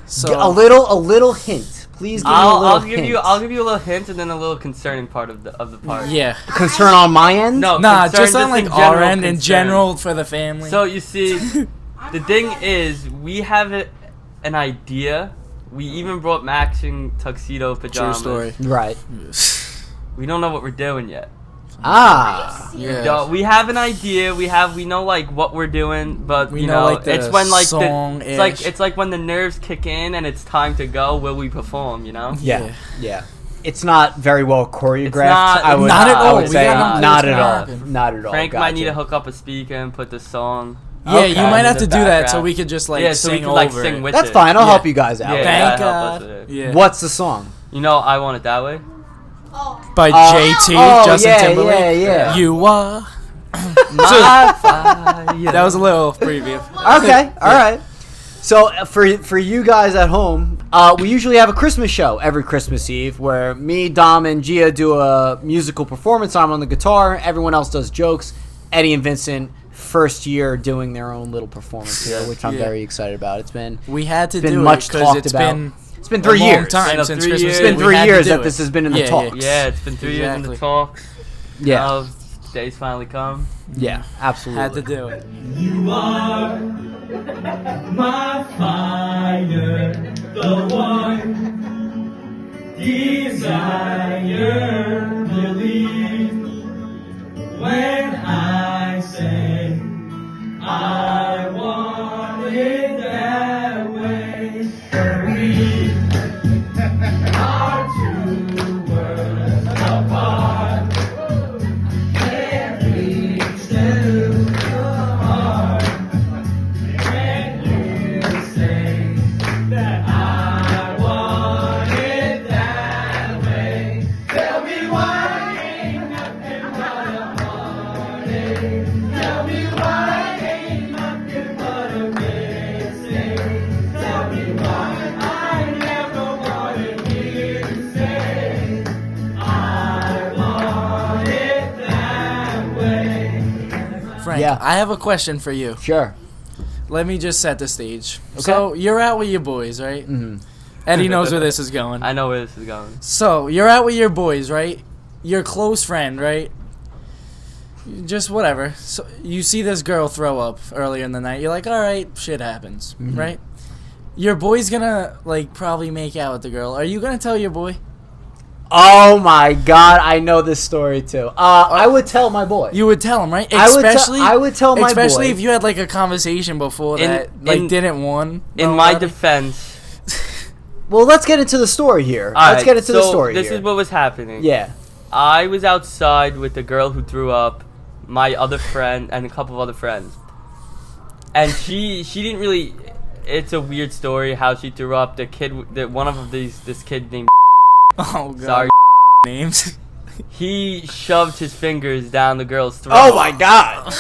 So A little hint. Please give me a I'll little give hint. you a little hint and then a little concerning part of the part. Yeah. Concern on my end? No, Nah, concern just on like in our general end in concern. general for the family. So you see, the thing is, we have an idea. We even brought matching tuxedo True pajamas. story. Right. We don't know what we're doing yet. Ah. Yeah. We have an idea. We know like what we're doing, but We you know, know, like, the it's when like song-ish. it's like when the nerves kick in and it's time to go. Will we perform? You know? Yeah. Yeah. It's not very well choreographed. not- I would, Not at I all. would We say got no not clue at what's all. gonna happen. Not at all. Frank might need to Gotcha. hook up a speaker and put the song. Yeah, Okay. you might have In to the do that so background. we could just like Yeah, so we sing could, like, over sing it. with That's it. fine. I'll Yeah. help you guys out. Yeah, with Thank that. help us God. with it. Yeah. What's the song? You know, I Want It That Way. By JT, Justin yeah, Timberlake. yeah. You are. My fire. That was a little preview. Okay, all right. So for you guys at home, we usually have a Christmas show every Christmas Eve where me, Dom, and Gia do a musical performance. I'm on the guitar. Everyone else does jokes. Eddie and Vincent, first year doing their own little performance here, which I'm Yeah. very excited about. It's been We had to been do much it because talked it's about. been It's been a 3 long years. time Been since 3 Christmas years. It's Eve. been We 3 had to years do that it. this has been in the Yeah, talks. Yeah, it's been 3 years in the Exactly. talks. Yeah, Now, days finally come. yeah, absolutely. Had to do it. You are my fire, the one desire. Believe when I say I want it that way. We are two worlds apart. Can't reach to your heart. When you say that I want it that way, tell me why ain't nothing but a heartache. Tell me why ain't nothing but a mistake. Tell me why. Frank, Yeah. I have a question for you. Sure. Let me just set the stage. Okay. So you're out with your boys, right? Mm-hmm. Eddie knows where this is going. I know where this is going. So you're out with your boys, right? Your close friend, right? Just whatever. So you see this girl throw up earlier in the night. You're like, all right, shit happens, right? Your boy's gonna like probably make out with the girl. Are you gonna tell your boy? Oh my God, I know this story too. I would tell my boy. You would tell him, right? I would tell my especially boy. if you had like a conversation before that, didn't want. In my defense, Well, let's get into the story here. all Let's right, get into the story This here. is what was happening. Yeah. I was outside with the girl who threw up, my other friend, and a couple of other friends. And she didn't really. It's a weird story how she threw up. The kid, one of this kid named. Oh God. Sorry. Names. He shoved his fingers down the girl's throat. Oh my God.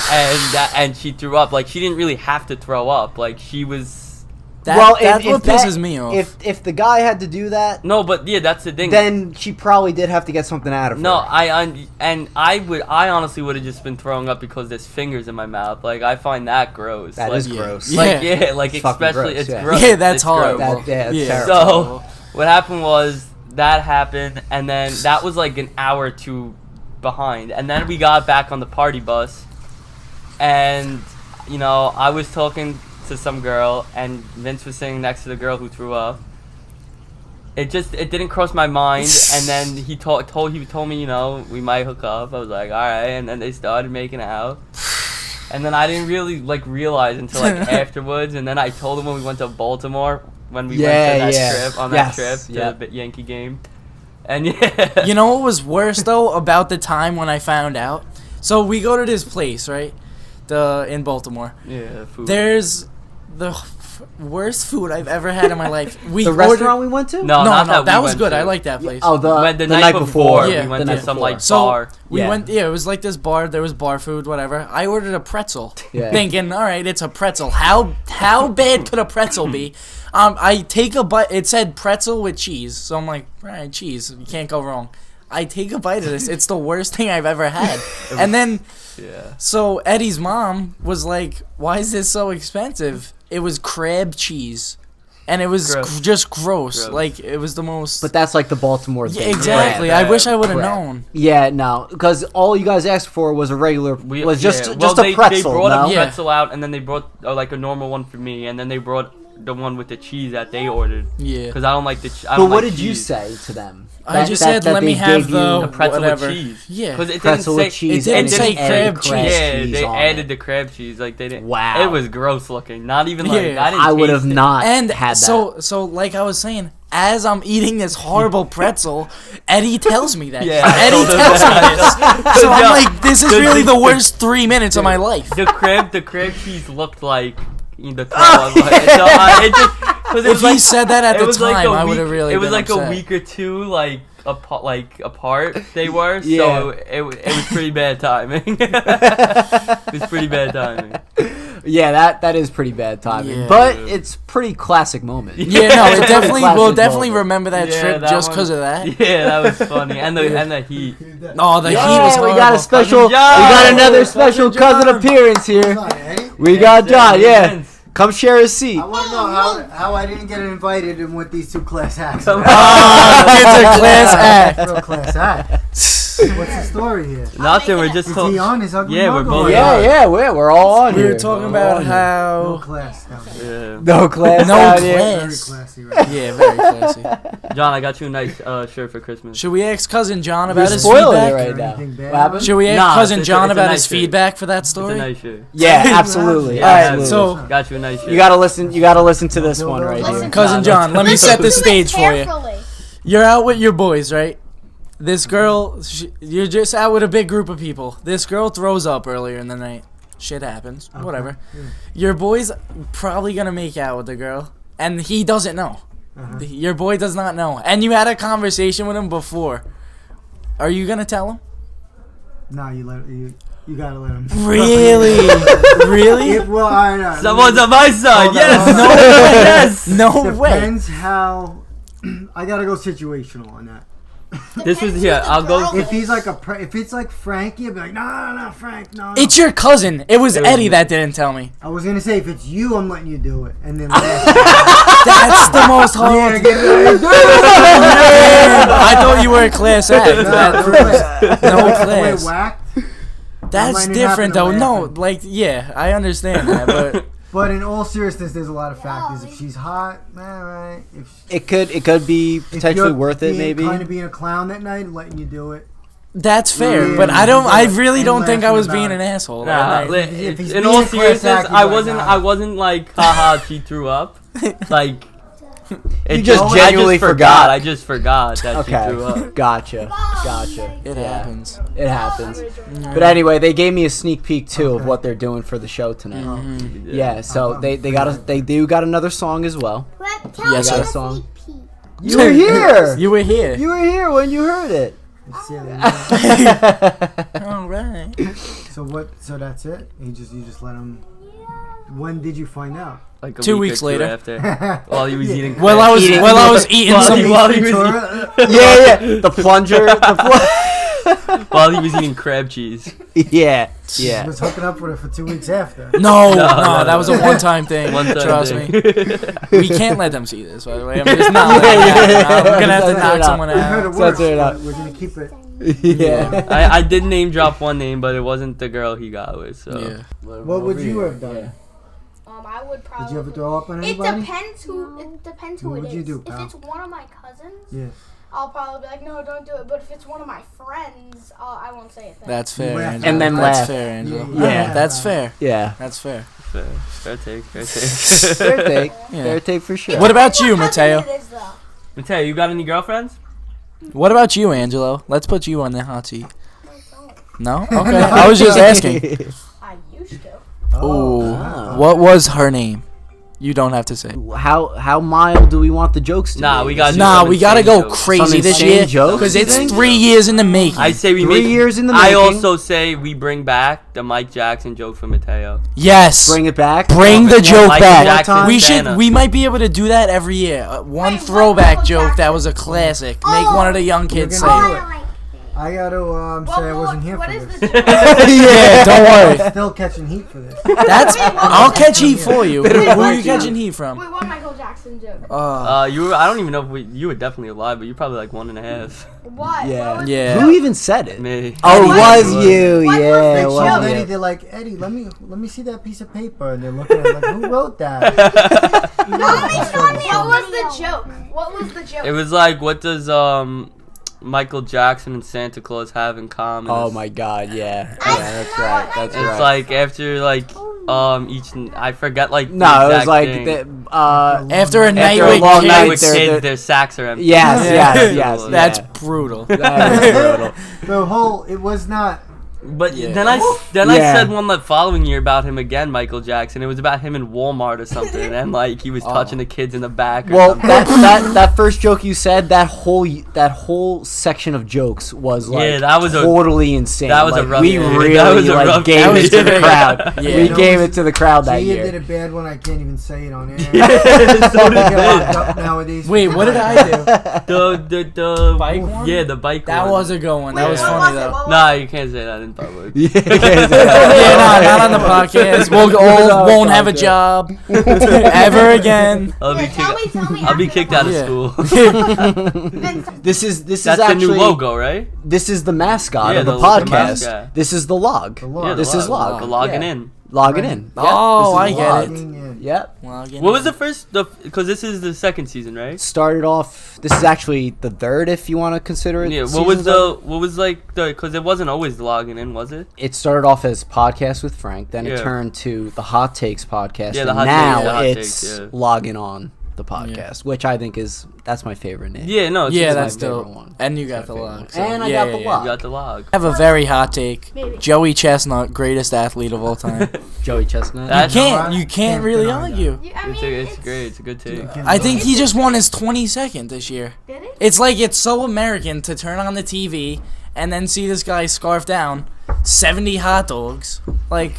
And she threw up. Like she didn't really have to throw up. Like she was. That's what pisses me off. If the guy had to do that, No, but yeah, that's the thing. then she probably did have to get something out of her. No, I honestly would have just been throwing up because there's fingers in my mouth. Like I find that gross. That like, is gross. Like Yeah. like It's fucking especially gross, it's yeah. gross. Yeah, that's It's horrible. gross. That's Yeah. terrible. So what happened was that happened, and then that was like an hour or two behind, and then we got back on the party bus, and I was talking to some girl, and Vince was sitting next to the girl who threw up. It didn't cross my mind, and then he told me we might hook up. I was like, all right, and then they started making out. And then I didn't really realize until afterwards, and then I told him when we went to Baltimore when we went to that trip to the Yankee game. And yeah. You know what was worse though about the time when I found out? So we go to this place, right? In Baltimore. Yeah, food. There's the worst food I've ever had in my life. The restaurant we went to? No, not that we was went good. to. I like that place. Oh, the night before. Yeah, we went the to night some before. like So bar. we Yeah. went. Yeah, it was like this bar. There was bar food, whatever. I ordered a pretzel, Yeah. thinking, all right, it's a pretzel. How bad could a pretzel be? I take a bite. It said pretzel with cheese, so I'm like, all right, cheese. You can't go wrong. I take a bite of this. It's the worst thing I've ever had. And then, so Eddie's mom was like, why is this so expensive? It was crab cheese. And it was just gross. Like, it was the most... But that's like the Baltimore thing. Yeah, exactly. Crab. I wish I would have Crab. known. Yeah, no, because all you guys asked for was a regular, just a they pretzel. brought no? a pretzel out, and then they brought like a normal one for me, and then they brought the one with the cheese that they ordered. Yeah. Because I don't like the. But what did you say to them? I just said, let me they have gave the The pretzel whatever. with cheese. Yeah. Because it pretzel didn't with say cheese. it and didn't it say just crab added cheese. Yeah, cheese they on added it. the crab cheese. Like they didn't. Wow. It was gross looking. Not even like Yeah. I didn't. I would have taste it. not And had that. so like I was saying, as I'm eating this horrible pretzel, Eddie tells me that. Yeah, I Eddie told him tells me that. this. So I'm Yo, like, this is the- really the- the worst 3 minutes of my life. The crab cheese looked like the throw up. So it just, 'cause it If was he like, said that at it the was like time, a I would have week- really It was been like upset. a week or two apart. They were. Yeah. So it was pretty bad timing. It was pretty bad timing. Yeah, that is pretty bad timing. Yeah. But it's pretty classic moment. Yeah, no, it definitely. Classic We'll definitely moment. remember that Yeah, trip that just one- because of that. Yeah, that was funny. And the heat. Oh, the heat Yeah, was we horrible. got a special. We John! got another special cousin appearance here. We got John. Yeah, come share a seat. I want to know how I didn't get invited in with these two class acts. Oh, it's a class act. Real class act. What's the story here? Nothing. We're just Is talking. he on his ugly Yeah, we're mug both or on. Yeah, we're all on We here. were talking We're about all on No how. class. Down here. Yeah. no class. No out here. Very class. classy, right? Yeah, very classy. John, I got you a nice shirt for Christmas. Should we ask cousin John You're about his spoiling it feedback? right now. Anything bad? What happened? Should we ask Nah, cousin it's a- John it's a about nice his shirt. feedback for that It's a story? nice shirt. Yeah, absolutely. Yeah, absolutely. so- got you a nice shirt. You gotta listen. You gotta listen to this one right here. Cousin John, let me set the stage for you. Carefully. You're out with your boys, right? This girl, you're just out with a big group of people. This girl throws up earlier in the night. Shit happens. Whatever. Your boy's probably gonna make out with the girl, and he doesn't know. Your boy does not know. And you had a conversation with him before. Are you gonna tell him? No, you gotta let him. Really? Really? Well, all right. Someone's on my side. Hold on, Yes. hold on. Yes. No way. Depends how. I gotta go situational on that. This was I'll go. If he's like if it's like Frankie, I'd be like, no, Frank, no. It's your cousin. It was Eddie that didn't tell me. I was gonna say if it's you, I'm letting you do it, and then last That's the most hard. I thought you were a class act. No class. Whacked. That's different though. No, like I understand that, but in all seriousness, there's a lot of factors. If she's hot, alright. It could be potentially worth it, maybe. Kind of being a clown that night and letting you do it. That's fair, Yeah, but I really don't think I was laughing being about an it. asshole. Nah, if he's in being all a class seriousness, act, I he's like, wasn't like, haha, she threw up. Like, You just genuinely forgot. I just forgot that she Okay, threw up. gotcha. It happens. It happens. But anyway, they gave me a sneak peek too of what they're doing for the show tonight. Mm-hmm. Yeah, so they do got another song as well. Yes, Got sir. a song. You were here. You were here. You were here when you heard it. All right. So that's it. You just let him. When did you find out? Like 2 week or weeks later. after, while he was eating. While I was eating some. while he was Yeah, the plunger. while he was eating crab cheese. Yeah. He was hooking up with her for 2 weeks after. No, that was a one-time thing. Trust thing. me. We can't let them see this, by the way. I'm just not letting it happen. I'm gonna have to knock someone We heard it out. works, Censor it out. but we're gonna keep it. Yeah. I did name drop one name, but it wasn't the girl he got with. So. Yeah. What would you have done? I would probably. Did you ever throw up on It anybody? depends who. It depends who What it would is. you do, If pal? it's one of my cousins, Yeah. I'll probably be like, no, don't do it. But if it's one of my friends, I won't say a thing. That's fair, laugh. Angela. And then That's laugh. fair, Angela. Yeah. That's fair. Yeah. That's fair. Fair take. Fair take. Yeah. Fair take for sure. What about you, What cousin Mateo? it is, though. Mateo, you got any girlfriends? What about you, Angelo? Let's put you on the hot seat. No? Okay. I was just asking. I used to. Ooh. wow. What was her name? You don't have to say. How mild do we want the jokes to Nah, be? we got. Nah, we gotta go Some crazy this insane year jokes, because you it's think? 3 years in the making. I say we 3 make. years in the I making. also say we bring back the Mike Jackson joke from Mateo. Yes. Bring it back. Bring the joke Michael back. Jackson We Santa. should. We might be able to do that every year. One Wait, throwback Michael joke that Jackson? was a classic. Make one of the young kids say gonna it. do it. I gotta say I wasn't here what for is this. the joke? Yeah, don't worry. I'm still catching heat for this. That's. I'll catch heat for you. Who are Wait, you catching heat from? Wait, what Michael Jackson joke? You were. I don't even know if you were definitely alive, but you're probably like 1.5. What? Yeah. What was Yeah. Who even said it? Me. Oh, it What? was you. What was Yeah, the it joke? was Eddie, you. they're like, Eddie, let me see that piece of paper, and they're looking at it like, who wrote that? What was the joke? What was the joke? It was like, what does Michael Jackson and Santa Claus have in common? Oh my God, yeah. Yeah, that's right. That's It's right. like after like each. I forget like. No, the it was exact like thing. After a night After a with long kids. night, with they're- kids, they're- their sacks are empty. Yes, Yeah. yes. That's yeah. brutal. That is brutal. The whole, it was not. But Yeah. then I Yeah. said one the following year about him again, Michael Jackson. It was about him in Walmart or something, and like he was touching the kids in the back. Or Well, something. that first joke you said, that whole section of jokes was like Yeah, that was a- totally insane. that was a Like, rough we year. really That was a like rough gave year. it to the crowd. Yeah. We gave it to the crowd that Gia did year. a bad one. I can't even say it on air. So They get did locked up nowadays. Wait, what did I do? the Bike one? Yeah, the bike That one. was a good one. That Wait, was what funny was it? though. What was Nah, you can't say that in public. Yeah, not on the podcast. We'll all won't have a job ever again. I'll be Yeah, tell kicked. me I'll be after kicked the out of Yeah. school. This is That's actually the new logo, right? This is the mascot Yeah, of the the podcast. mascot. This is the log. log. Yeah, This is log. The logging Yeah. in. Logging in. Yep, Oh, this I is get log. it. Yep. What was the first? Because this is the second season, right? Started off. This is actually the third, if you want to consider it. Yeah. What seasons was of the? it. What was like the? Because it wasn't always the logging in, was it? It started off as podcast with Frank, then it Yeah. turned to the Hot Takes podcast, Yeah, the and Hot now Takes, the Hot it's Takes, yeah. logging on the podcast, which I think that's my favorite name. Yeah. No. It's Yeah, it's that's my favorite dope. one. And you got my the favorite log. one. so- And I yeah, got the yeah, log. You got the log. I have a very hot take. Maybe. Joey Chestnut, greatest athlete of all time. Joey Chestnut. That's- You can't really deny that. argue. I mean, It's great. It's a good take. I think he just won his 22nd this year. Did it? It's like it's so American to turn on the TV and then see this guy scarf down 70 hot dogs. Like,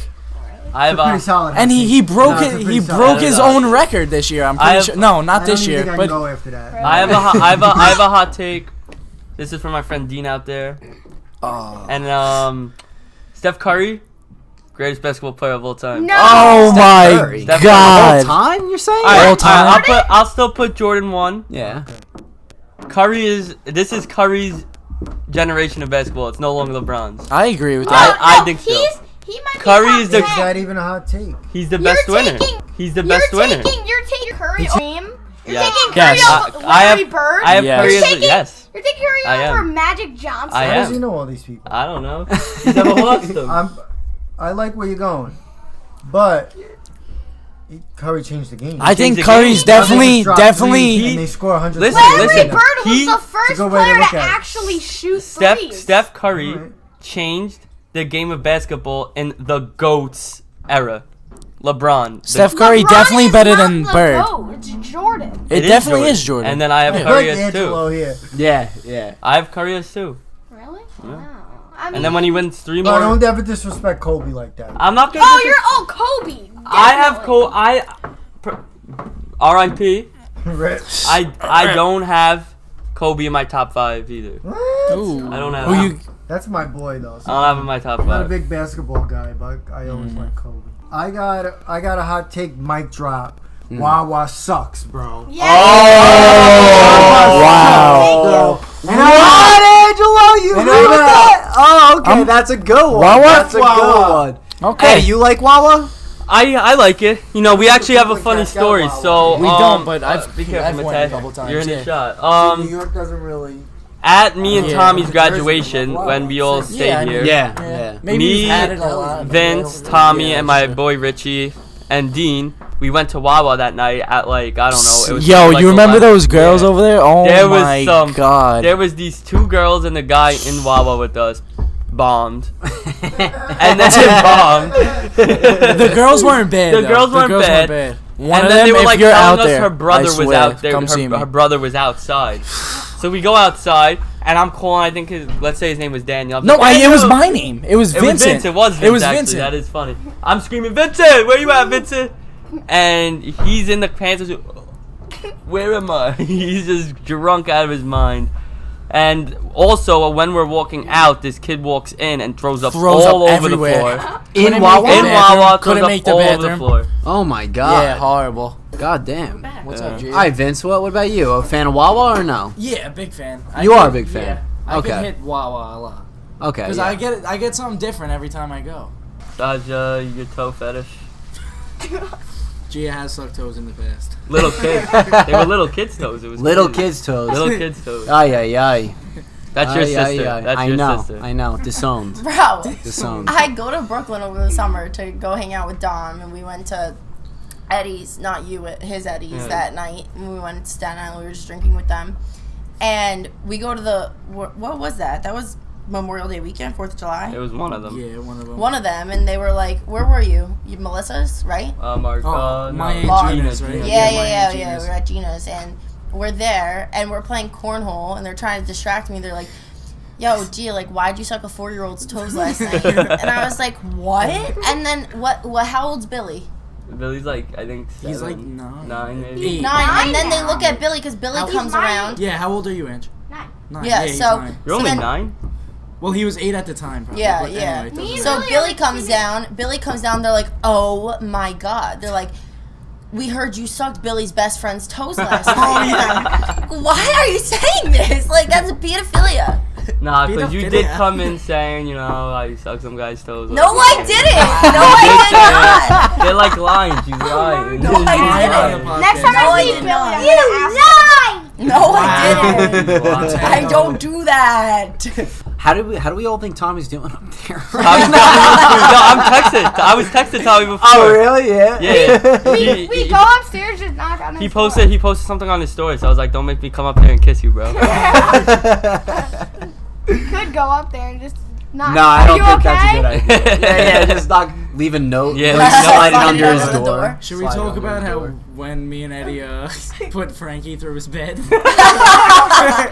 I have Pretty a. solid. and he broke it. He broke his own record this year. I'm I pretty have- sure. No, not I this don't even year. think I But can go after that. I have a hot take. This is for my friend Dean out there. Oh. And Steph Curry, greatest basketball player of all time. No. Oh my Curry. Steph God. All time, you're saying? All right, All time? I'll still put Jordan 1. Yeah. This is Curry's generation of basketball. It's no longer LeBron's. I agree with that. I think so. He might Curry be is the- top Is 10. that even a hot take? He's the best winner. He's the best winner. You're taking Curry over him. You're Yeah. taking Yes. Curry over I Larry have- Bird. I have Yes. Curry You're as taking, yes. You're taking Curry I over am. Magic Johnson. I How does am. he know all these people? I don't know. He's never watched them. I like where you're going, but Curry changed the game. I think the Curry's game. definitely, Drop definitely. threes and they score 100. Listen, Larry listen. Bird was He- the It's a first good way to player to look at it. actually shoot threes. Steph Curry Alright. changed the game of basketball in the GOAT's era. LeBron. Steph Curry LeBron definitely is better not than Bird. GOAT. It's Jordan. It definitely is Jordan. And then I have Yeah. Curry Look, as 2. Angelo here. Yeah, yeah. I have Curry as 2. Really? Wow. I mean, And then when he wins 3 But more, don't ever disrespect Kobe like that. I'm not gonna. oh, you're all Kobe. I have Definitely. R.I.P. Right. I don't have Kobe in my top 5 either. What? Ooh. I don't have. Who him. you? That's my boy though. So I don't have him in my top I'm not a 5. big basketball guy, but I always like Kobe. I got a hot take. Mic drop. Wawa sucks, bro. Yeah. Wow. And I, Angelo, you And agree I'm with out. that? Oh, okay, that's a good one. Wawa? That's a Wawa. good one. Okay. Hey, you like Wawa? I like it. You know, we actually have a like funny that guy, story. wow. So We don't, but I've- be careful, I've won Matej. a couple times, You're in yeah. the shot. New York doesn't really. At me and Yeah. Tommy's Jersey, graduation, wow. when we all Yeah, stayed I mean, here, Yeah. Maybe Me, we've had it a lot. Vince, Yeah, Tommy, and my that's true. boy Richie, and Dean, we went to Wawa that night at like I don't know. It was Yo, like you remember 11. those girls Yeah. over there? Oh There was my some- God. There was these 2 girls and a guy in Wawa with us, bombed, and then bombed. The girls weren't bad. The though. girls weren't bad. One and of then them, they were if like you're telling out us there, her brother I was swear, out there. come see me. Her brother was outside. So we go outside, and I'm calling. I think let's say his name was Daniel. I'm No, like, it was "Daniel!" my name. It was It Vincent. was Vince. It was Vince. It was actually. Vincent. That is funny. I'm screaming, Vincent, where you at, Vincent? And he's in the pants. Where am I? He's just drunk out of his mind. And also, when we're walking out, this kid walks in and throws up all over everywhere. the floor. Couldn't Wawa? make the In bathroom. Wawa, Couldn't throws make up the all over the bathroom. floor. Oh my God. Yeah, horrible. God damn. What's Yeah. up, G? All right, Vince. What about you? A fan of Wawa or no? Yeah, big fan. You are a big fan. Yeah, I Okay. can hit Wawa a lot. Okay. Because Yeah. I get something different every time I go. Dodge your toe fetish. Gia has sucked toes in the past. Little kids. They were little kids' toes. It was Little crazy. kids' toes. Little kids' toes. Ay, ay, ay. That's your Ay, ay, sister. ay. That's I your know. sister. I know. Disowned. Bro, Disowned. I go to Brooklyn over the summer to go hang out with Dom, and we went to Eddie's, not you, his Eddie's Yeah. that night. And we went to Staten Island. We were just drinking with them, and we go to the what was that? That was Memorial Day weekend, 4th of July. It was one of them. Yeah, one of them. One of them, and they were like, "Where were you? You Melissa's, right?" Our, Oh, my Aunt Mark. Gina's, right? Gina. Yeah, my yeah, Aunt yeah. Gina's. We're at Gina's, and we're there, and we're playing cornhole, and they're trying to distract me. They're like, "Yo, Gia, like, why'd you suck a 4-year-old's toes last night?" And I was like, "What?" And then what? How old's Billy? Billy's like, I think He's like 7, 9. 9 maybe. 9. And then they now. look at Billy because Billy He's comes mine. around. Yeah, how old are you, Ange? 9. 9. Yeah, he's so- 9. You're So only then- 9? Well, he was 8 at the time, probably. Yeah, but yeah. Anyway, it doesn't Me matter. So Really? Billy comes down. Billy comes down. They're like, "Oh my God!" They're like, "We heard you sucked Billy's best friend's toes last night." Why are you saying this? Like, that's pedophilia. Nah, because you did Pedophilia. come in saying, you know, I sucked some guy's toes. No, I didn't. No, I did not. They're like lying. She's lying. No, I Lying didn't. on the Next time No, I I see did Billy, not. I'm gonna ask him. No, I didn't. Wow. I don't do that. How do we all think Tommy's doing up there? I'm texting. I was texting Tommy before. Oh really? Yeah. Yeah. We go upstairs, just knock on his He door. posted something on his story, so I was like, don't make me come up here and kiss you, bro. We could go up there and just knock. No, I Are don't you think okay? that's a good idea. Yeah, just knock leave a note. Yeah, like, leave a note. slide it Slide it under his under the door. door. Should we Slide it talk under about his how door. when me and Eddie put Frankie through his bed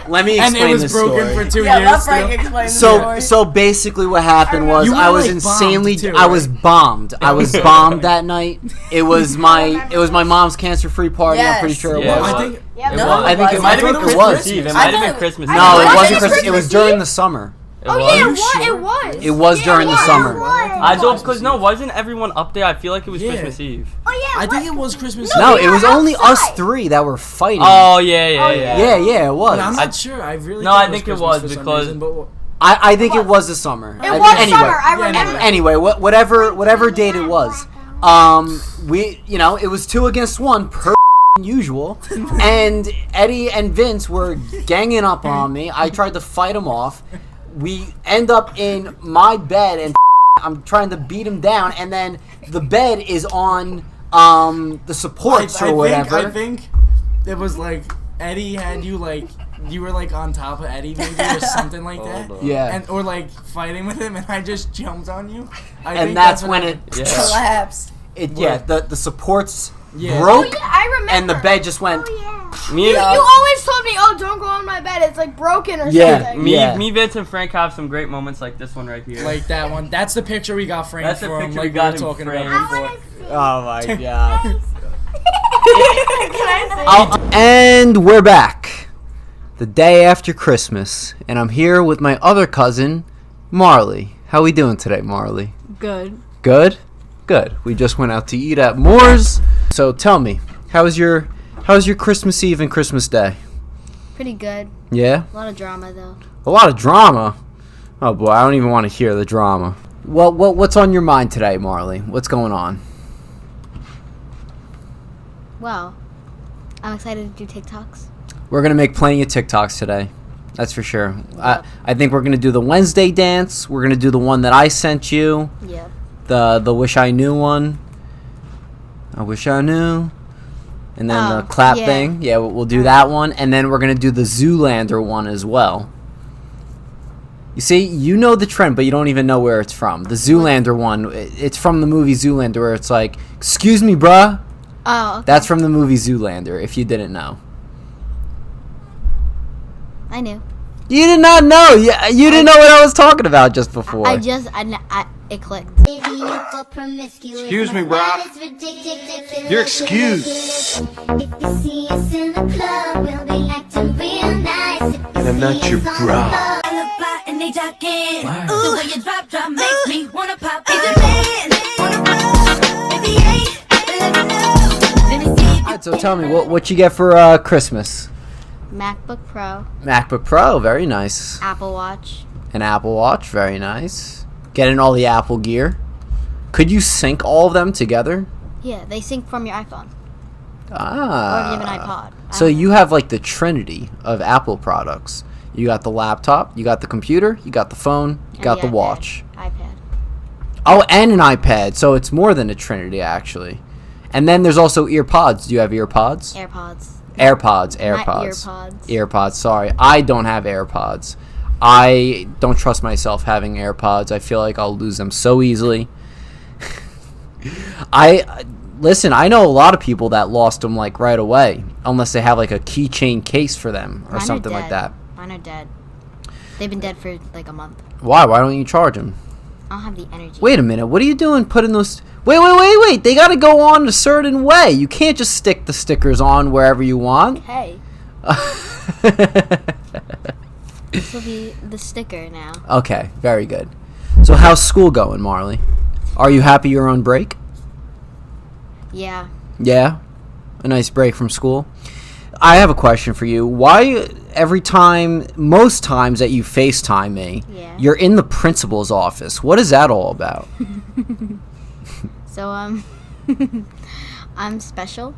Let me and explain it was this broken story. for 2 Yeah, years let Frank still? explain the So story. so basically what happened was You were, I was like, insanely bombed, too, I was right? bombed. I was bombed that night. It was my mom's cancer-free party. I'm pretty Yes. sure it Yeah, was. I think No, I think it might have been it was. Christmas Eve. It I might have thought been it- Christmas I Eve. No, thought it it wasn't was Christmas. It was Christmas during Eve? the summer. It Oh was? yeah, you what sure? it was. It was during the summer. I don't, cause no, wasn't everyone up there? I feel like it was Yeah. Christmas Eve. Oh yeah. I think it was Christmas No, Eve. it was only us outside. three that were fighting. Oh yeah. yeah, it was. But I'm not sure. I really No, think I think it Christmas was for some because- reason, but I think it was the summer. It was anyway, summer. I Yeah, remember. Anyway, whatever date it was, we it was 2 against 1 per usual, and Eddie and Vince were ganging up on me. I tried to fight them off. We end up in my bed, and I'm trying to beat him down, and then the bed is on the supports or whatever. I think it was like Eddie had you like you were like on top of Eddie maybe or something like that. Yeah. And or like fighting with him, and I just jumped on you. I And think that's what when happened. it Collapsed. the supports Yeah. broke, Oh, yeah, I remember. and the bed just went. Me, You always told me, oh, don't go on my bed. It's like broken or Yeah. something. me, Vince, and Frank have some great moments like this one right here. Like that one. That's the picture we got framed That's the for him. picture Like we got we him were talking framed. about before. Oh my god. Can I say? And we're back. The day after Christmas, and I'm here with my other cousin, Marley. How we doing today, Marley? Good. Good? Good. We just went out to eat at Moore's. So tell me, how's your Christmas Eve and Christmas Day? Pretty good. Yeah? A lot of drama though. A lot of drama. Oh boy, I don't even want to hear the drama. What's on your mind today, Marley? What's going on? Well, I'm excited to do TikToks. We're gonna make plenty of TikToks today. That's for sure. I think we're gonna do the Wednesday dance. We're gonna do the one that I sent you. Yep. The Wish I Knew one. I wish I knew. And then the Oh, clap yeah. thing. Yeah, we'll do that one. And then we're gonna do the Zoolander one as well. You see, you know the trend, but you don't even know where it's from. The Zoolander one, it's from the movie Zoolander, where it's like, "Excuse me, bruh." Oh, okay. That's from the movie Zoolander, if you didn't know. I knew. You did not know. You didn't know what I was talking about just before. It clicked. Excuse me, bro. You're excused. And I'm not your bra. Alright, so tell me, what you get for Christmas? MacBook Pro, MacBook Pro, very nice. Apple Watch. An Apple Watch, very nice. Getting all the Apple gear. Could you sync all of them together? Yeah, they sync from your iPhone. Ah. Or if you have an iPod. So you have like the trinity of Apple products. You got the laptop, you got the computer, you got the phone, you got the watch. iPad. Oh, and an iPad. So it's more than a trinity, actually. And then there's also earpods. Do you have earpods? AirPods. AirPods. Not earpods. AirPods. Sorry, I don't have AirPods. I don't trust myself having AirPods. I feel like I'll lose them so easily. Listen, I know a lot of people that lost them like right away, unless they have like a keychain case for them or Mine are something like dead. that. Mine are dead. They've been dead for like a month. Why? Why don't you charge them? I don't have the energy. Wait a minute. What are you doing putting those... Wait. They got to go on a certain way. You can't just stick the stickers on wherever you want. Hey. This will be the sticker now. Okay, very good. So how's school going, Marley? Are you happy you're on break? Yeah. Yeah? A nice break from school? I have a question for you. Why most times that you FaceTime me, you're in the principal's office? What is that all about? So, I'm special.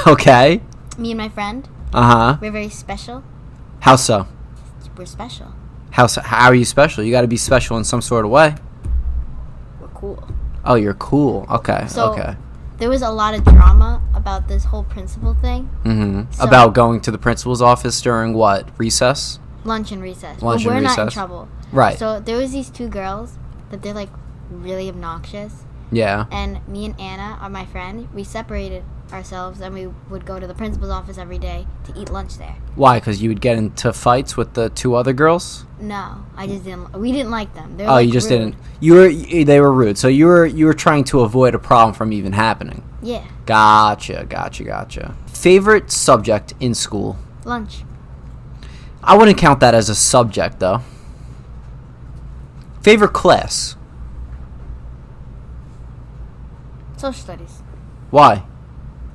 Okay. Me and my friend. Uh-huh. We're very special. How so? We're special. How are you special? You got to be special in some sort of way. We're cool. Oh, you're cool. Okay. So, okay. There was a lot of drama about this whole principal thing. Mm-hmm. So- About going to the principal's office during what? Recess? Lunch and recess. Lunch but and we're not in recess. trouble. Right. So there was these two girls that they're like really obnoxious. Yeah. And me and Anna, my friend, we separated ourselves and we would go to the principal's office every day to eat lunch there. Why? Because you would get into fights with the two other girls? No, I just didn't. We didn't like them. They're Oh, like you just rude. didn't. They were rude. So you were trying to avoid a problem from even happening. Yeah. Gotcha. Favorite subject in school? Lunch. I wouldn't count that as a subject, though. Favorite class? Social studies. Why?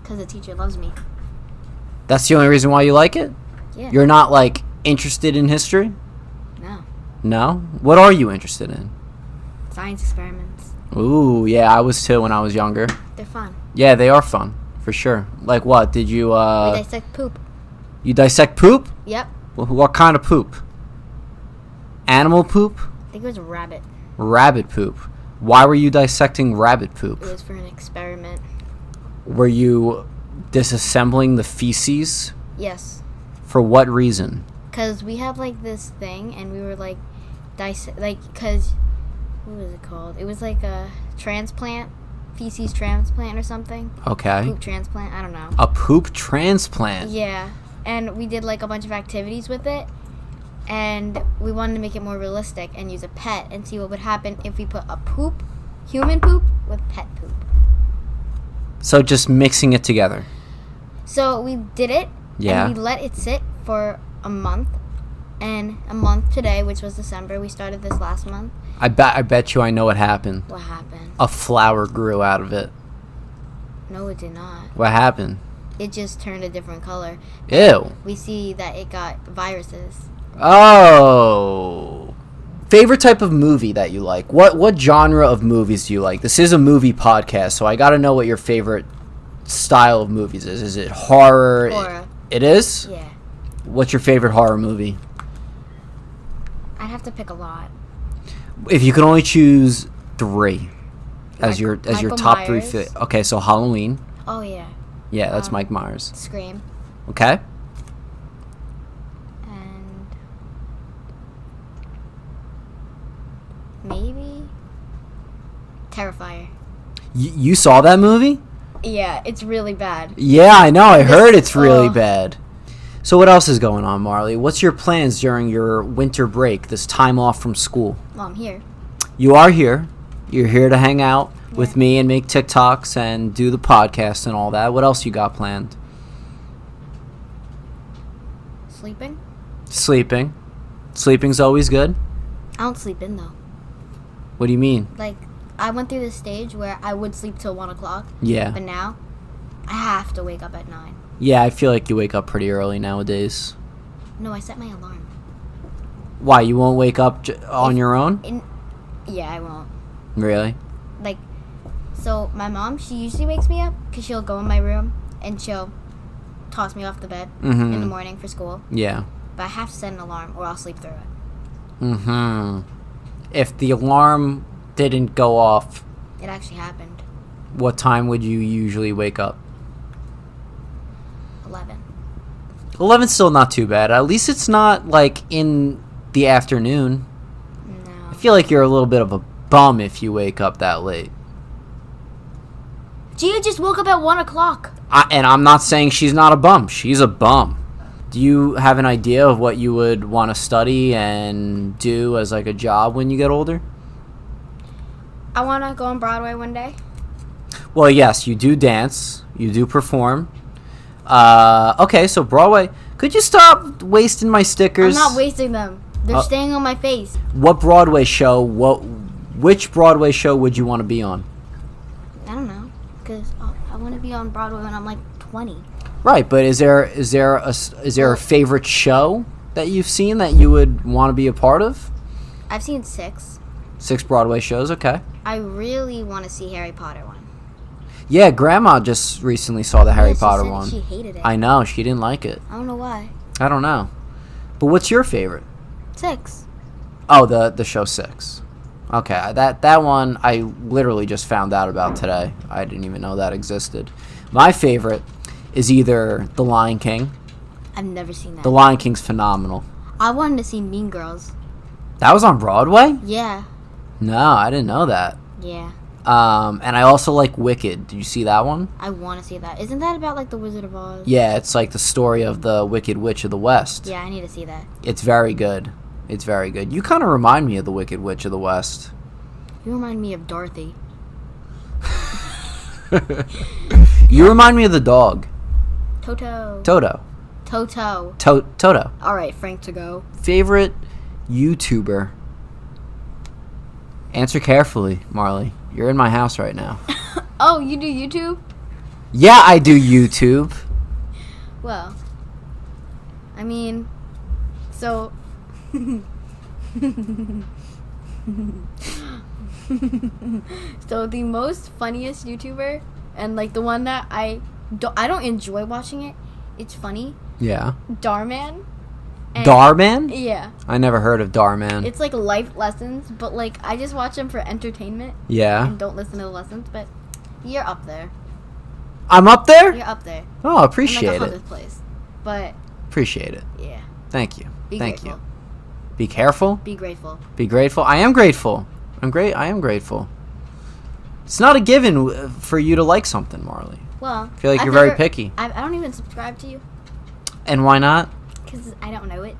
Because the teacher loves me. That's the only reason why you like it? Yeah. You're not, like, interested in history? No. No? What are you interested in? Science experiments. Ooh, yeah, I was too when I was younger. They're fun. Yeah, they are fun, for sure. Like what? Did you, We dissect poop. You dissect poop? Yep. What kind of poop? Animal poop? I think it was a rabbit. Rabbit poop. Why were you dissecting rabbit poop? It was for an experiment. Were you disassembling the feces? Yes. For what reason? Because we have, like, this thing, and we were, like, because, what was it called? It was, like, a transplant, feces transplant or something. Okay. Poop transplant, I don't know. A poop transplant? Yeah. And we did, like, a bunch of activities with it, and we wanted to make it more realistic and use a pet and see what would happen if we put a human poop, with pet poop. So just mixing it together? So we did it, Yeah. and we let it sit for a month, and a month today, which was December, we started this last month. I bet you I know what happened. What happened? A flower grew out of it. No, it did not. What happened? It just turned a different color. Ew. We see that it got viruses. Oh. Favorite type of movie that you like? What genre of movies do you like? This is a movie podcast, so I got to know what your favorite style of movies is. Is it horror? Horror. It is? Yeah. What's your favorite horror movie? I'd have to pick a lot. If you could only choose 3 as your Michael top 3 Myers. Okay, so Halloween. Oh, yeah. Yeah, that's Mike Myers. Scream. Okay. And maybe Terrifier. You saw that movie? Yeah, it's really bad. Yeah, I know. I heard it's really oh. bad. So what else is going on, Marley? What's your plans during your winter break, this time off from school? Well, I'm here. You are here. You're here to hang out with me and make TikToks and do the podcast and all that. What else you got planned? Sleeping? Sleeping. Sleeping's always good. I don't sleep in, though. What do you mean? Like, I went through this stage where I would sleep till 1 o'clock. Yeah. But now, I have to wake up at 9. Yeah, I feel like you wake up pretty early nowadays. No, I set my alarm. Why, you won't wake up on your own? Yeah, I won't. Really? Like, so my mom, she usually wakes me up because she'll go in my room and she'll toss me off the bed in the morning for school. Yeah. But I have to set an alarm or I'll sleep through it. Mm-hmm. If the alarm didn't go off, It actually happened. what time would you usually wake up? 11. 11's still not too bad. At least it's not, like, in the afternoon. No. I feel like you're a little bit of a bum if you wake up that late. Gia just woke up at 1 o'clock. And I'm not saying she's not a bum. She's a bum. Do you have an idea of what you would want to study and do as, like, a job when you get older? I want to go on Broadway one day. Well, yes, you do dance. You do perform. Okay, so Broadway. Could you stop wasting my stickers? I'm not wasting them. They're staying on my face. What Broadway show? Which Broadway show would you want to be on? I don't know. Because I want to be on Broadway when I'm like 20. Right, but is there a favorite show that you've seen that you would want to be a part of? I've seen 6. 6 Broadway shows, okay. I really want to see Harry Potter one. Yeah, Grandma just recently saw the Harry she Potter said one. She hated it. I know, she didn't like it. I don't know why. I don't know. But what's your favorite? 6. Oh, the show 6. Okay, that one I literally just found out about today. I didn't even know that existed. My favorite is either The Lion King. I've never seen that. The Lion King's phenomenal. I wanted to see Mean Girls. That was on Broadway? Yeah. No, I didn't know that. Yeah. And I also like Wicked. Did you see that one? I want to see that. Isn't that about like the Wizard of Oz? Yeah, it's like the story of the Wicked Witch of the West. Yeah, I need to see that. It's very good. It's very good. You kind of remind me of the Wicked Witch of the West. You remind me of Dorothy. You remind me of the dog. Toto. Toto. Toto. All right, Frank to go. Favorite YouTuber? Answer carefully, Marley. You're in my house right now. Oh, you do YouTube? Yeah, I do YouTube. Well, I mean, so. So the most funniest YouTuber, and like the one that I don't enjoy watching it. It's funny. Yeah. Darman. Darman? Yeah. I never heard of Darman. It's like life lessons, but like I just watch them for entertainment. Yeah. And don't listen to the lessons, but you're up there. I'm up there? You're up there. Oh, appreciate I'm like it. 100th place. But Appreciate it. yeah. Thank you. Be Thank grateful. you. Be careful. Be grateful. Be grateful. I am grateful. I am grateful. It's not a given for you to like something, Marley. Well, I feel like you're very picky. I don't even subscribe to you And why not? because I don't know it.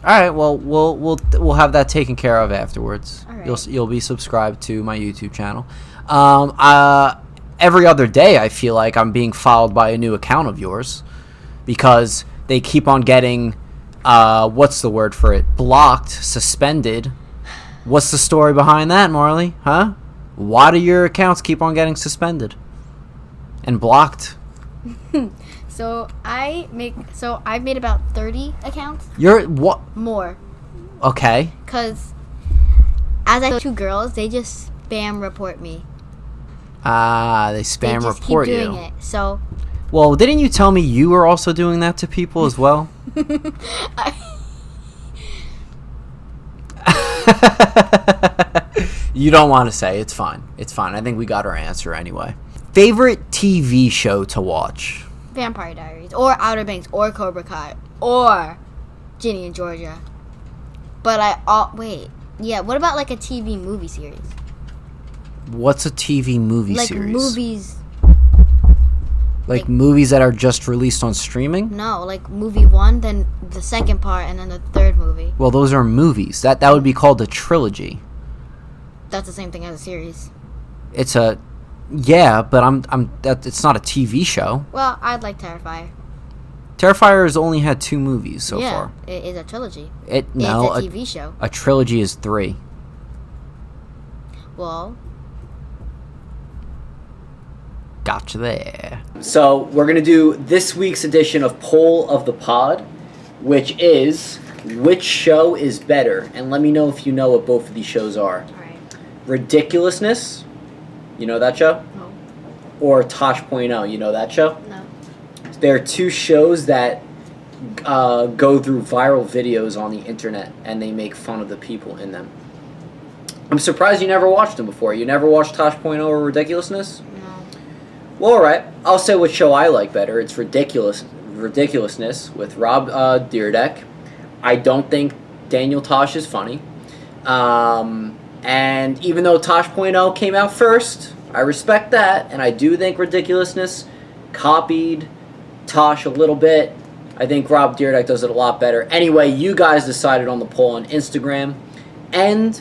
All right. Well, we'll have that taken care of afterwards. All right. You'll be subscribed to my YouTube channel. Every other day, I feel like I'm being followed by a new account of yours because they keep on getting what's the word for it? Blocked, suspended. What's the story behind that, Marley? Huh? Why do your accounts keep on getting suspended and blocked? So I've made about 30 accounts. You're what? More. Okay. Cause as I two girls, they just spam report me. They spam They just report keep doing you. it. So Well, didn't you tell me you were also doing that to people as well? You don't want to say. It's fine. It's fine. I think we got our answer anyway. Favorite TV show to watch? Vampire Diaries, or Outer Banks, or Cobra Kai, or Ginny and Georgia. But wait. Yeah, what about like a TV movie series? What's a TV movie Like series? movies. Like movies that are just released on streaming? No, like movie 1, then the second part, and then the third movie. Well, those are movies. That would be called a trilogy. That's the same thing as a series. It's a but it's not a TV show. Well, I'd like Terrifier. Terrifier has only had 2 movies so yeah, far. it is a trilogy. It's a TV show. A trilogy is 3. Well, gotcha there. So we're gonna do this week's edition of Poll of the Pod, which is which show is better, and let me know if you know what both of these shows are. all right. Ridiculousness, you know that show? No. Or Tosh.0, you know that show? No. There are 2 shows that go through viral videos on the internet, and they make fun of the people in them. I'm surprised you never watched them before. You never watched Tosh.0 or Ridiculousness? No. Well, alright. I'll say what show I like better. It's Ridiculousness with Rob Dyrdek. I don't think Daniel Tosh is funny. And even though Tosh.0 came out first, I respect that, and I do think Ridiculousness copied Tosh a little bit. I think Rob Dyrdek does it a lot better. Anyway, you guys decided on the poll on Instagram, and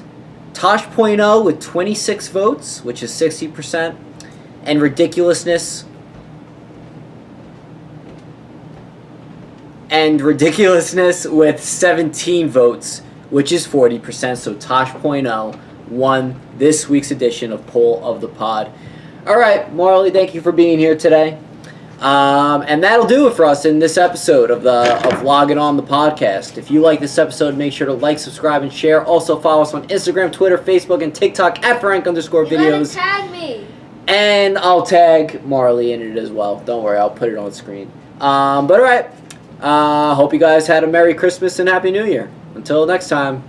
Tosh.0 with 26 votes, which is 60%, and Ridiculousness with 17 votes, which is 40%. So Tosh.0 won this week's edition of Poll of the Pod. All right, Marley, thank you for being here today. And that'll do it for us in this episode of Loggin on the podcast. If you like this episode, make sure to like, subscribe, and share. Also follow us on Instagram, Twitter, Facebook, and TikTok at Frank_videos. Tag me. And I'll tag Marley in it as well. Don't worry, I'll put it on screen. But all right, hope you guys had a Merry Christmas and Happy New Year. Until next time,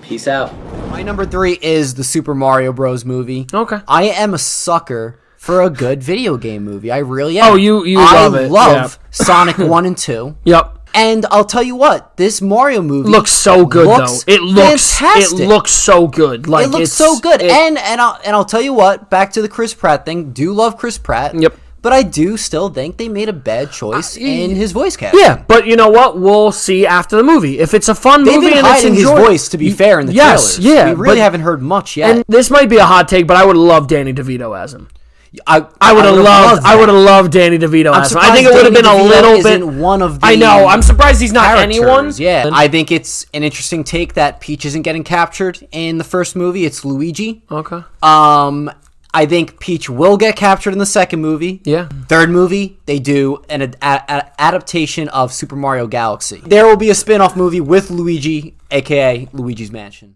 peace out. My number 3 is the Super Mario Bros. Movie. Okay. I am a sucker for a good video game movie. I really am. Oh, you love it. I love Sonic 1 and 2. Yep. And I'll tell you what, this Mario movie looks so good though. It looks fantastic. It looks so good. Like it looks so good. And I'll tell you what, back to the Chris Pratt thing. Do love Chris Pratt. Yep. But I do still think they made a bad choice in his voice cast. Yeah, but you know what? We'll see after the movie. If it's a fun They've movie been and it's hiding his enjoyable, voice, to be fair, in the yes, trailers. yeah, We really haven't heard much yet. And this might be a hot take, but I would love Danny DeVito as him. I would have loved Danny DeVito as him. I think it would have been a little bit. One of the I know. I'm surprised he's not anyone. Yeah, I think it's an interesting take that Peach isn't getting captured in the first movie. It's Luigi. Okay. I think Peach will get captured in the second movie. Yeah. Third movie, they do an adaptation of Super Mario Galaxy. There will be a spin-off movie with Luigi, a.k.a. Luigi's Mansion.